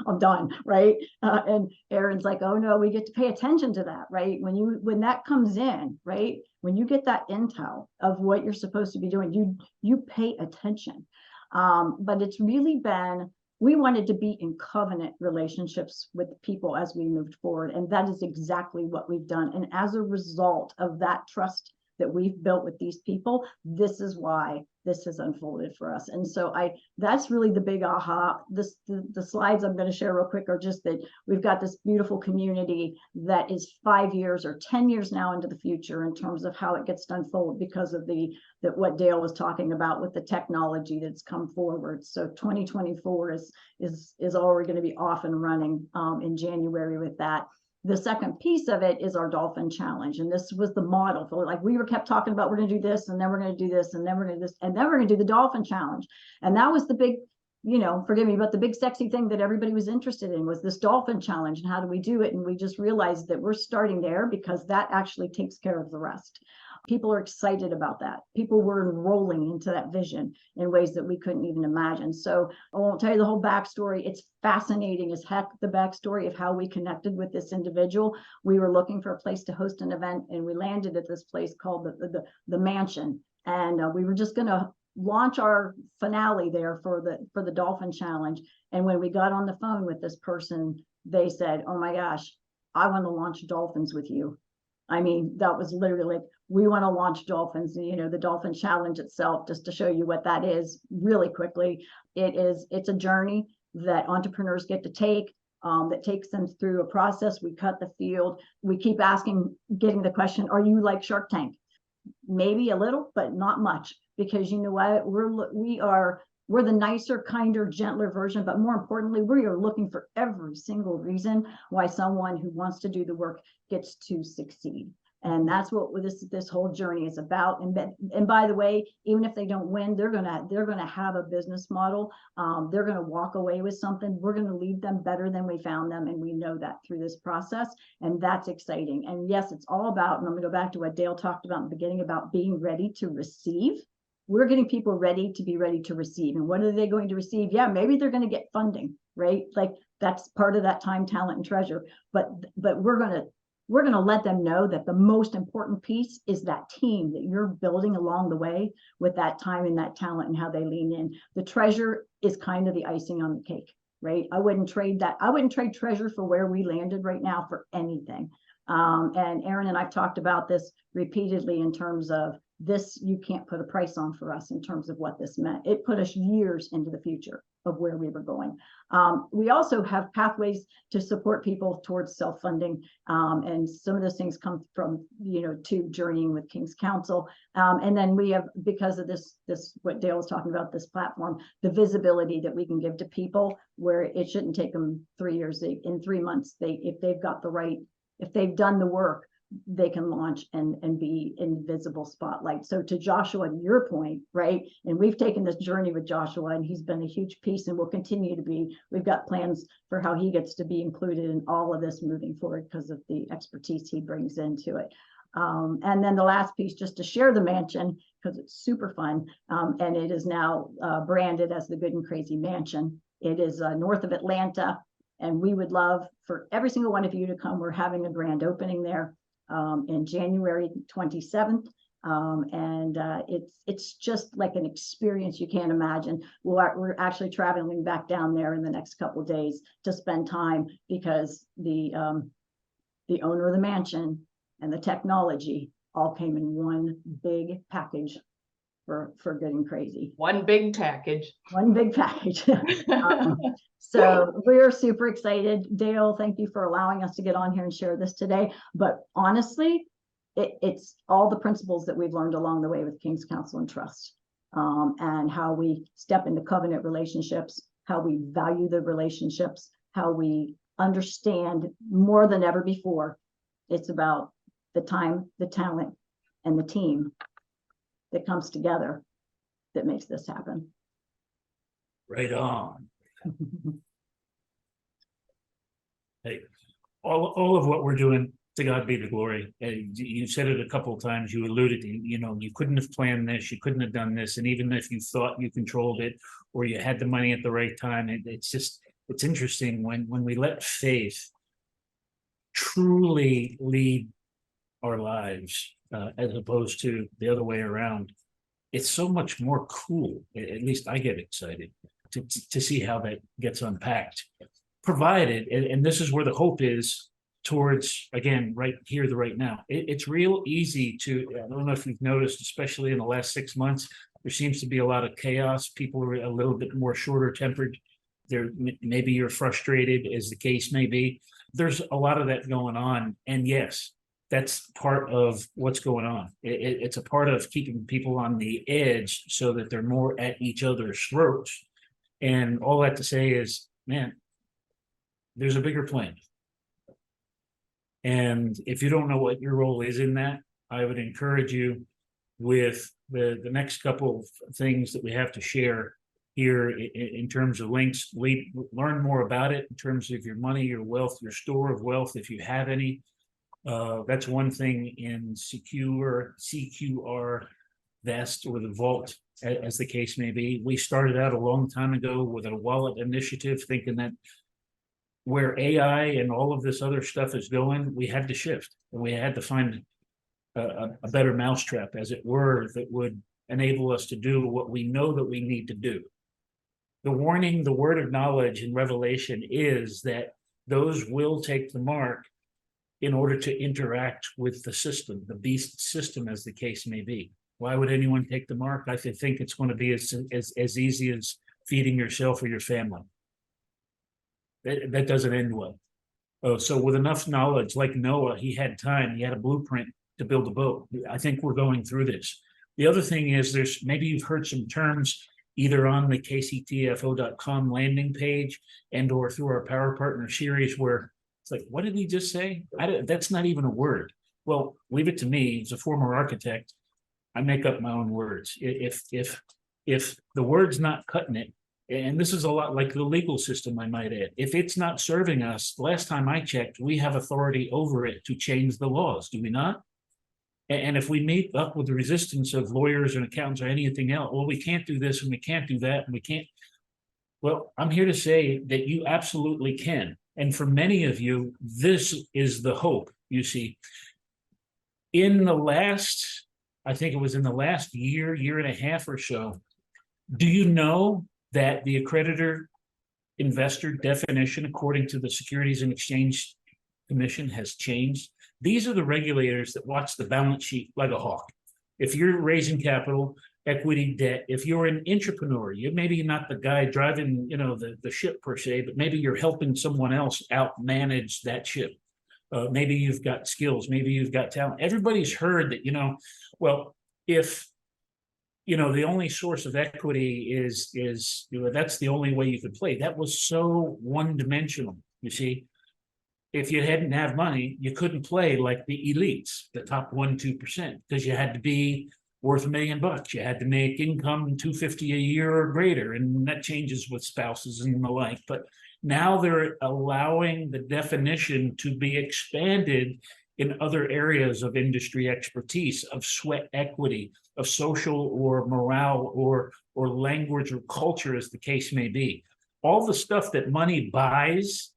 I'm done, right? And Aaron's like, oh no, we get to pay attention to that, right? When that comes in, right? When you get that intel of what you're supposed to be doing, you pay attention. But it's really been, we wanted to be in covenant relationships with people as we moved forward. And that is exactly what we've done. And as a result of that trust that we've built with these people, this is why this has unfolded for us. And so that's really the big aha. The slides I'm going to share real quick are just that we've got this beautiful community that is 5 years or 10 years now into the future in terms of how it gets to unfold because of what Dale was talking about with the technology that's come forward. So 2024 is already going to be off and running in January with that. The second piece of it is our Dolphin Challenge. And this was the model for, like, we kept talking about, we're going to do this, and then we're going to do this, and then we're going to do this, and then we're going to do the Dolphin Challenge. And that was the big, forgive me, but the big sexy thing that everybody was interested in was this Dolphin Challenge and how do we do it? And we just realized that we're starting there because that actually takes care of the rest. People are excited about that. People were enrolling into that vision in ways that we couldn't even imagine. So I won't tell you the whole backstory. It's fascinating as heck, the backstory of how we connected with this individual. We were looking for a place to host an event, and we landed at this place called the Mansion. And we were just going to launch our finale there for the Dolphin Challenge. And when we got on the phone with this person, they said, oh my gosh, I want to launch dolphins with you. I mean, that was literally like, we want to launch dolphins. And, the Dolphin Challenge itself, just to show you what that is really quickly, it's a journey that entrepreneurs get to take, that takes them through a process. We cut the field. We keep getting the question, are you like Shark Tank? Maybe a little, but not much. because you know what, we're the nicer, kinder, gentler version, but more importantly, we are looking for every single reason why someone who wants to do the work gets to succeed. And that's what this whole journey is about. And by the way, even if they don't win, they're gonna have a business model. They're gonna walk away with something. We're gonna leave them better than we found them, and we know that through this process. And that's exciting. And yes, it's all about, and I'm gonna go back to what Dale talked about in the beginning about being ready to receive. We're getting people ready to be ready to receive. And what are they going to receive? Yeah, maybe they're going to get funding, right? Like that's part of that time, talent, and treasure. But we're going to let them know that the most important piece is that team that you're building along the way with that time and that talent and how they lean in. The treasure is kind of the icing on the cake, right? I wouldn't trade that. I wouldn't trade treasure for where we landed right now for anything. And Aaron and I've talked about this repeatedly in terms of this, you can't put a price on for us in terms of what this meant. It put us years into the future of where we were going. We also have pathways to support people towards self-funding. And some of those things come from, to journeying with King's Counsel. And then we have, because of this, what Dale was talking about, this platform, the visibility that we can give to people where it shouldn't take them 3 years. In 3 months, if they've done the work, they can launch and be in visible spotlight. So to Joshua, to your point, right? And we've taken this journey with Joshua, and he's been a huge piece and will continue to be. We've got plans for how he gets to be included in all of this moving forward because of the expertise he brings into it. And then the last piece, just to share the mansion, because it's super fun. And it is now branded as the Good and Crazy Mansion. It is north of Atlanta. And we would love for every single one of you to come. We're having a grand opening there in January 27th. And it's just like an experience you can't imagine. We're actually traveling back down there in the next couple of days to spend time because the owner of the mansion and the technology all came in one big package for Good and Crazy. One big package. One big package. So we're super excited. Dale, thank you for allowing us to get on here and share this today. But honestly, it's all the principles that we've learned along the way with King's Counsel and Trust, and how we step into covenant relationships, how we value the relationships, how we understand more than ever before. It's about the time, the talent, and the team that comes together that makes this happen. Right on. Hey, all of what we're doing, to God be the glory. You said it a couple of times, you alluded to, you couldn't have planned this, you couldn't have done this. And even if you thought you controlled it or you had the money at the right time, it's interesting when we let faith truly lead our lives, as opposed to the other way around. It's so much more cool. At least I get excited to see how that gets unpacked, provided, and this is where the hope is towards, again, right here, the right now. It's real easy to, I don't know if you've noticed, especially in the last 6 months, there seems to be a lot of chaos. People are a little bit more shorter tempered. Maybe you're frustrated, as the case may be. There's a lot of that going on. And yes, that's part of what's going on. It's a part of keeping people on the edge so that they're more at each other's throats. And all that to say is, man, there's a bigger plan. And if you don't know what your role is in that, I would encourage you with the next couple of things that we have to share here in terms of links. Learn more about it in terms of your money, your wealth, your store of wealth, if you have any. That's one thing in CQR Vest, or the vault, as the case may be. We started out a long time ago with a wallet initiative, thinking that where AI and all of this other stuff is going, we had to shift, and we had to find a better mousetrap, as it were, that would enable us to do what we know that we need to do. The warning, the word of knowledge in Revelation is that those will take the mark in order to interact with the system, the beast system, as the case may be. Why would anyone take the mark? I think it's going to be as easy as feeding yourself or your family. That doesn't end well. So with enough knowledge, like Noah, he had time, he had a blueprint to build a boat. I think we're going through this. The other thing is maybe you've heard some terms either on the KCTFO.com landing page and or through our Power Partner series where it's like, what did he just say? That's not even a word. Well, leave it to me as a former architect. I make up my own words. If the word's not cutting it, and this is a lot like the legal system, I might add, if it's not serving us, last time I checked, we have authority over it to change the laws, do we not? And if we meet up with the resistance of lawyers and accountants or anything else, well, we can't do this and we can't do that and we can't. Well, I'm here to say that you absolutely can. And for many of you, this is the hope, you see. In the last, I think it was in the last year and a half or so, do you know that the accreditor investor definition, according to the Securities and Exchange Commission, has changed? These are the regulators that watch the balance sheet like a hawk. If you're raising capital, equity, debt, if you're an entrepreneur, you maybe not the guy driving, the ship per se, but maybe you're helping someone else out manage that ship. Maybe you've got skills, maybe you've got talent. Everybody's heard that, well, if the only source of equity is that's the only way you could play. That was so one-dimensional, you see. If you hadn't have money, you couldn't play like the elites, the top 1-2%, because you had to be worth $1 million. You had to make income $250 a year or greater, and that changes with spouses and the like. But now they're allowing the definition to be expanded in other areas of industry expertise, of sweat equity, of social or morale or language or culture, as the case may be. All the stuff that money buys,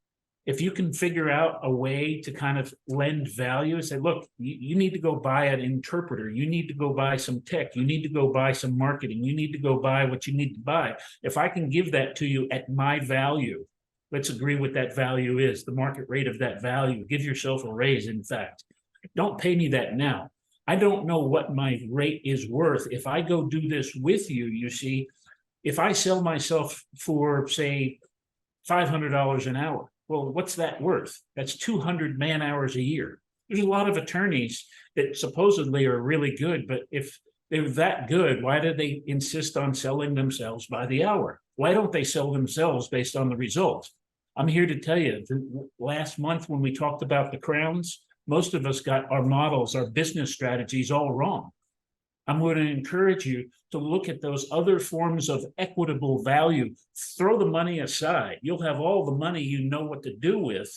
if you can figure out a way to kind of lend value and say, look, you need to go buy an interpreter, you need to go buy some tech, you need to go buy some marketing, you need to go buy what you need to buy. If I can give that to you at my value, let's agree what that value is, the market rate of that value. Give yourself a raise, in fact. Don't pay me that now. I don't know what my rate is worth. If I go do this with you, you see, if I sell myself for, say, $500 an hour, well, what's that worth? That's 200 man hours a year. There's a lot of attorneys that supposedly are really good, but if they're that good, why do they insist on selling themselves by the hour? Why don't they sell themselves based on the results? I'm here to tell you, last month when we talked about the crowns, most of us got our models, our business strategies all wrong. I'm going to encourage you to look at those other forms of equitable value. Throw the money aside. You'll have all the money you know what to do with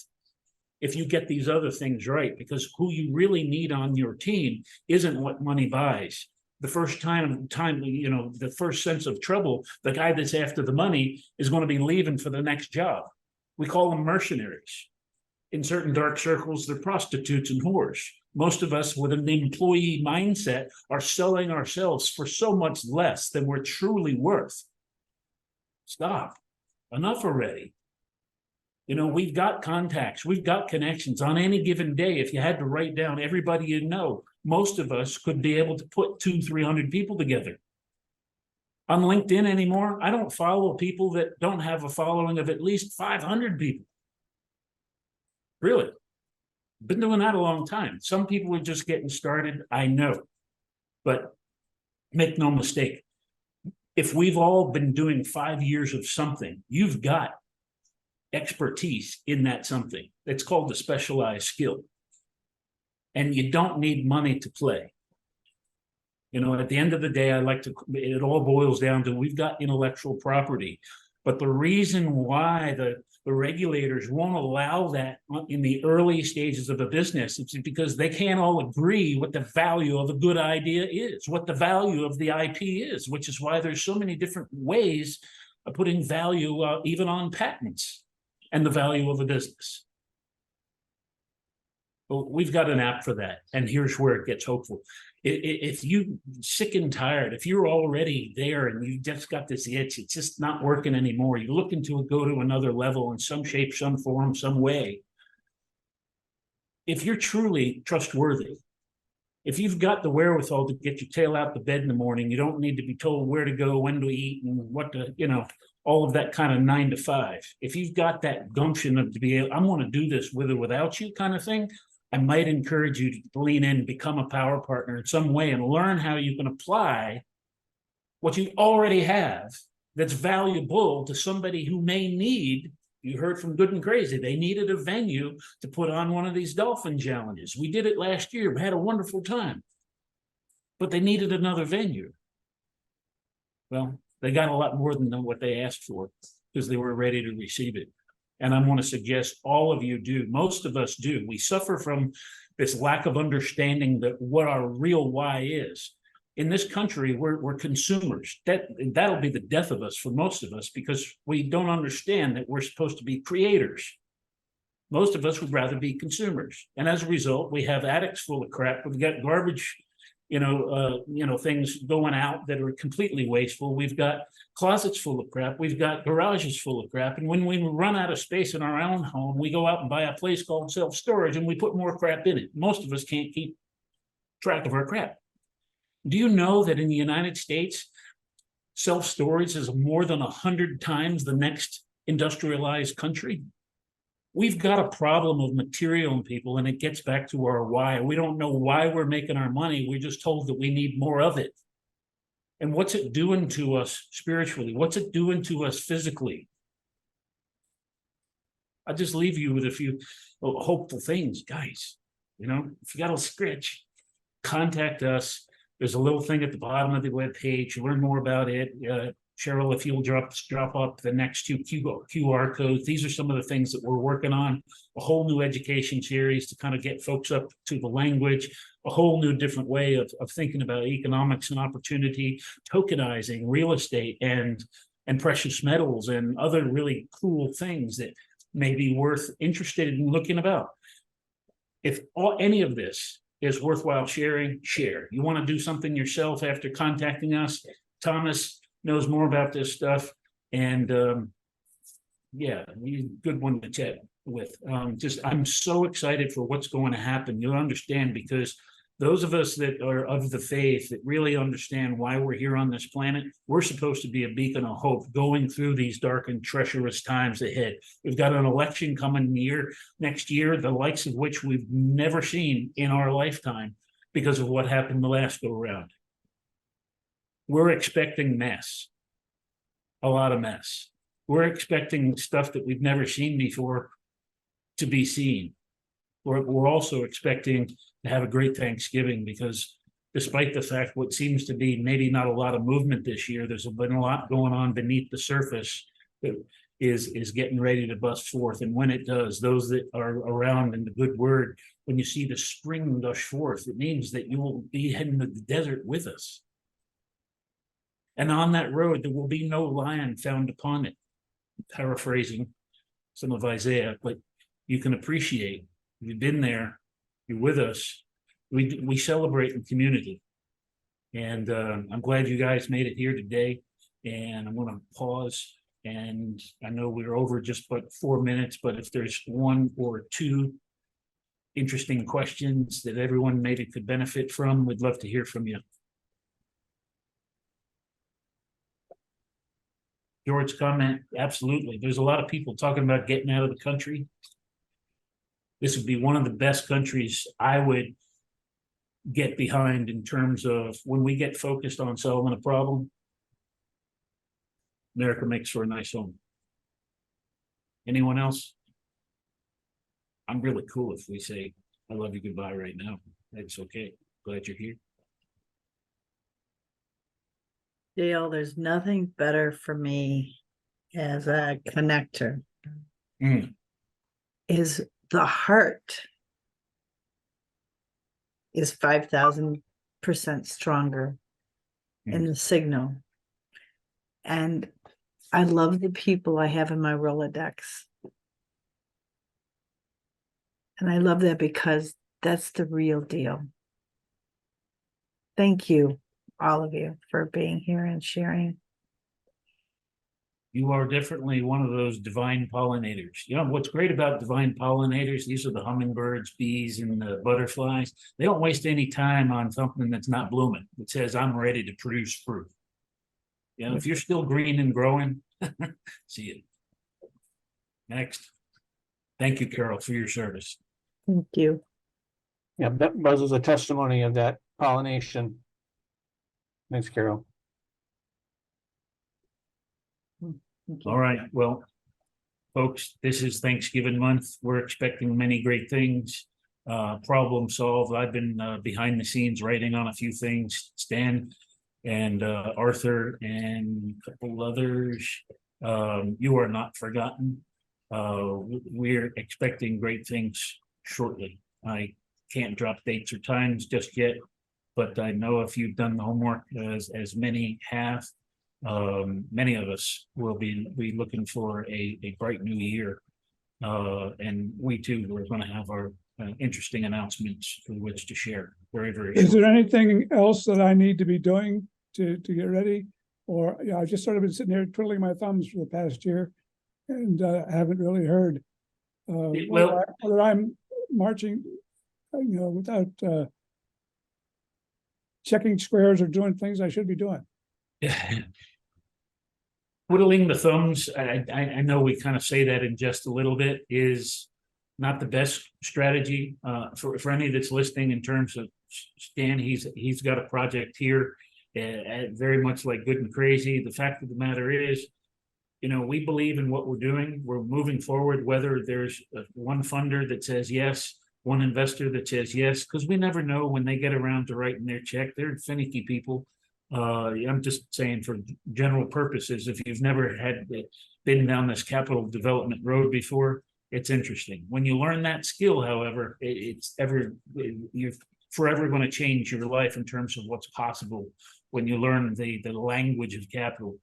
if you get these other things right, because who you really need on your team isn't what money buys. The first time, the first sense of trouble, the guy that's after the money is going to be leaving for the next job. We call them mercenaries. In certain dark circles, they're prostitutes and whores. Most of us with an employee mindset are selling ourselves for so much less than we're truly worth. Stop. Enough already. We've got contacts, we've got connections. On any given day, if you had to write down everybody you know, most of us could be able to put 200-300 people together. On LinkedIn anymore, I don't follow people that don't have a following of at least 500 people. Really. Been doing that a long time. Some people are just getting started, I know. But make no mistake, if we've all been doing 5 years of something, you've got expertise in that something. It's called a specialized skill. And you don't need money to play. At the end of the day, it all boils down to we've got intellectual property. But the reason why the regulators won't allow that in the early stages of a business, it's because they can't all agree what the value of a good idea is, what the value of the IP is, which is why there's so many different ways of putting value even on patents and the value of a business. Well, we've got an app for that, and here's where it gets hopeful. If you sick and tired, if you're already there and you just got this itch, it's just not working anymore, you're looking to go to another level in some shape, some form, some way. If you're truly trustworthy, if you've got the wherewithal to get your tail out the bed in the morning, you don't need to be told where to go, when to eat, and what to, all of that kind of 9 to 5. If you've got that gumption of to be able, I'm going to do this with or without you kind of thing, I might encourage you to lean in, become a power partner in some way, and learn how you can apply what you already have that's valuable to somebody who may need. You heard from Good and Crazy, they needed a venue to put on one of these dolphin challenges. We did it last year, we had a wonderful time, but they needed another venue. Well, they got a lot more than what they asked for because they were ready to receive it. And I want to suggest all of you do, most of us do. We suffer from this lack of understanding that what our real why is. In this country, we're consumers. That'll be the death of us for most of us, because we don't understand that we're supposed to be creators. Most of us would rather be consumers. And as a result, we have attics full of crap. We've got garbage, things going out that are completely wasteful. We've got closets full of crap. We've got garages full of crap. And when we run out of space in our own home, we go out and buy a place called self-storage and we put more crap in it. Most of us can't keep track of our crap. Do you know that in the United States, self-storage is more than 100 times the next industrialized country? We've got a problem of material in people, and it gets back to our why. We don't know why we're making our money. We're just told that we need more of it. And what's it doing to us spiritually? What's it doing to us physically? I'll just leave you with a few hopeful things, guys. If you got a scratch, contact us. There's a little thing at the bottom of the webpage. Learn more about it. Cheryl, if you'll drop up the next two QR codes. These are some of the things that we're working on. A whole new education series to kind of get folks up to the language, a whole new different way of thinking about economics and opportunity, tokenizing real estate and precious metals and other really cool things that may be worth interested in looking about. If any of this is worthwhile sharing, share. You want to do something yourself after contacting us, Thomas knows more about this stuff, and he's a good one to chat with. I'm so excited for what's going to happen. You'll understand, because those of us that are of the faith that really understand why we're here on this planet, we're supposed to be a beacon of hope going through these dark and treacherous times ahead. We've got an election coming next year, the likes of which we've never seen in our lifetime because of what happened the last go around. We're expecting mess, a lot of mess. We're expecting stuff that we've never seen before to be seen. We're also expecting to have a great Thanksgiving, because despite the fact what seems to be maybe not a lot of movement this year, there's been a lot going on beneath the surface that is getting ready to bust forth. And when it does, those that are around in the good word, when you see the spring gush forth, it means that you will be heading to the desert with us. And on that road, there will be no lion found upon it. Paraphrasing some of Isaiah, but you can appreciate, you've been there, you're with us. We celebrate in community. And I'm glad you guys made it here today. And I'm going to pause. And I know we're over just but 4 minutes, but if there's one or two interesting questions that everyone maybe could benefit from, we'd love to hear from you. George's comment, absolutely. There's a lot of people talking about getting out of the country. This would be one of the best countries I would get behind in terms of when we get focused on solving a problem. America makes for a nice home. Anyone else? I'm really cool if we say, I love you, goodbye right now. That's okay. Glad you're here. Dale, there's nothing better for me as a connector is the heart is 5,000% stronger in the signal. And I love the people I have in my Rolodex. And I love that because that's the real deal. Thank you, all of you, for being here and sharing. You are definitely one of those divine pollinators. You know, what's great about divine pollinators, these are the hummingbirds, bees, and the butterflies. They don't waste any time on something that's not blooming. It says, I'm ready to produce fruit. You know, if you're still green and growing, see you. Next. Thank you, Carol, for your service. Thank you. Yeah, that Buzz is a testimony of that pollination. Thanks, Carol. Thank you. All right, well, folks, this is Thanksgiving month. We're expecting many great things. Problem solved. I've been behind the scenes writing on a few things. Stan and Arthur and a couple others. You are not forgotten. We're expecting great things shortly. I can't drop dates or times just yet, but I know if you've done the homework, as many have, many of us will be looking for a bright new year. And we too, we're going to have our interesting announcements for which to share very, very Is shortly. there anything else that I need to be doing to get ready? Or, yeah, I've just sort of been sitting here twiddling my thumbs for the past year and haven't really heard whether I'm marching, without checking squares or doing things I should be doing. Twiddling the thumbs, I know we kind of say that in just a little bit, is not the best strategy for any that's listening. In terms of Stan, he's got a project here, very much like Good and Crazy. The fact of the matter is, we believe in what we're doing. We're moving forward, whether there's one funder that says yes, one investor that says yes, because we never know when they get around to writing their check. They're finicky people. I'm just saying, for general purposes, if you've never been down this capital development road before, it's interesting. When you learn that skill, however, you're forever going to change your life in terms of what's possible when you learn the language of capital.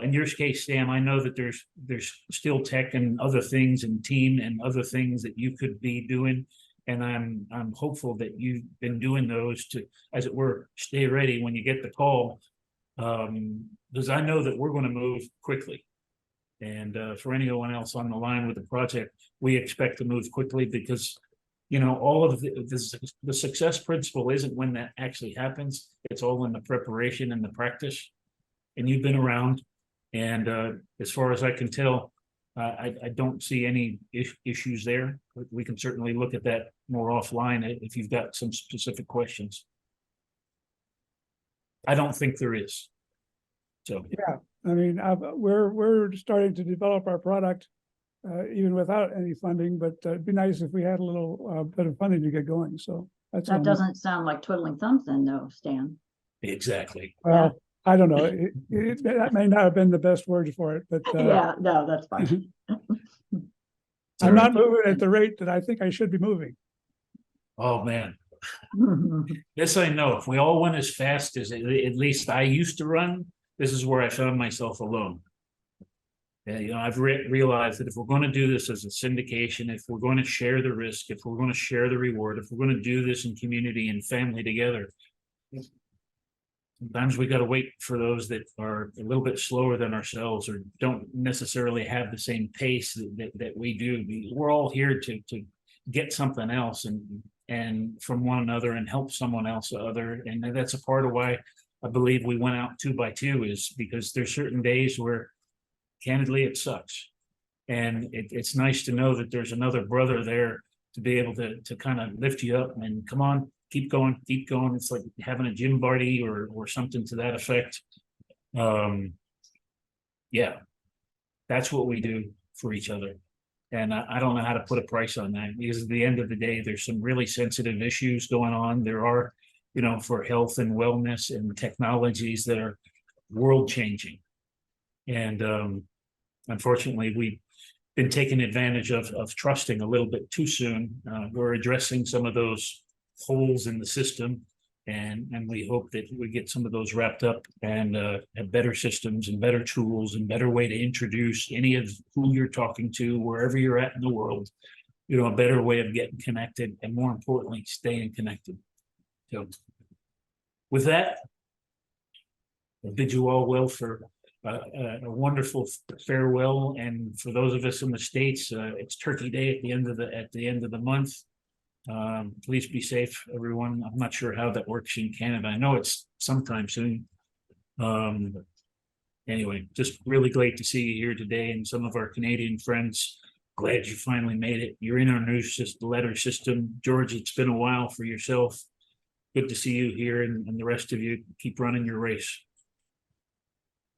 In your case, Sam, I know that there's still tech and other things and team and other things that you could be doing. And I'm hopeful that you've been doing those to, as it were, stay ready when you get the call. Because I know that we're going to move quickly. And for anyone else on the line with the project, we expect to move quickly because, all of the success principle isn't when that actually happens. It's all in the preparation and the practice. And you've been around. And as far as I can tell, I don't see any issues there. We can certainly look at that more offline if you've got some specific questions. I don't think there is. So Yeah, I mean, we're starting to develop our product even without any funding, but it'd be nice if we had a little bit of funding to get going. So That doesn't sound like twiddling thumbs then, though, Stan. exactly. Well, I don't know. That may not have been the best word for it, but Yeah, no, that's fine. I'm not moving at the rate that I think I should be moving. Oh man. Yes, I know. If we all went as fast as at least I used to run, this is where I found myself alone. And, I've realized that if we're going to do this as a syndication, if we're going to share the risk, if we're going to share the reward, if we're going to do this in community and family together, sometimes we got to wait for those that are a little bit slower than ourselves or don't necessarily have the same pace that we do. We're all here to get something else and from one another and help someone else other. And that's a part of why I believe we went out 2 by 2, is because there's certain days where candidly it sucks. And it's nice to know that there's another brother there to be able to kind of lift you up and come on, keep going. It's like having a gym buddy or something to that effect. Yeah, that's what we do for each other. And I don't know how to put a price on that, because at the end of the day, there's some really sensitive issues going on. There are, for health and wellness and technologies that are world changing. And unfortunately, we've been taken advantage of trusting a little bit too soon. We're addressing some of those holes in the system, and we hope that we get some of those wrapped up and have better systems and better tools and better way to introduce any of who you're talking to, wherever you're at in the world, a better way of getting connected, and more importantly, staying connected. So with that, I bid you all well for a wonderful farewell. And for those of us in the States, it's Turkey Day at the end of the month. Please be safe, everyone. I'm not sure how that works in Canada. I know it's sometime soon. Anyway, just really great to see you here today, and some of our Canadian friends glad you finally made it. You're in our new letter system. George, it's been a while for yourself. Good to see you here, and the rest of you keep running your race.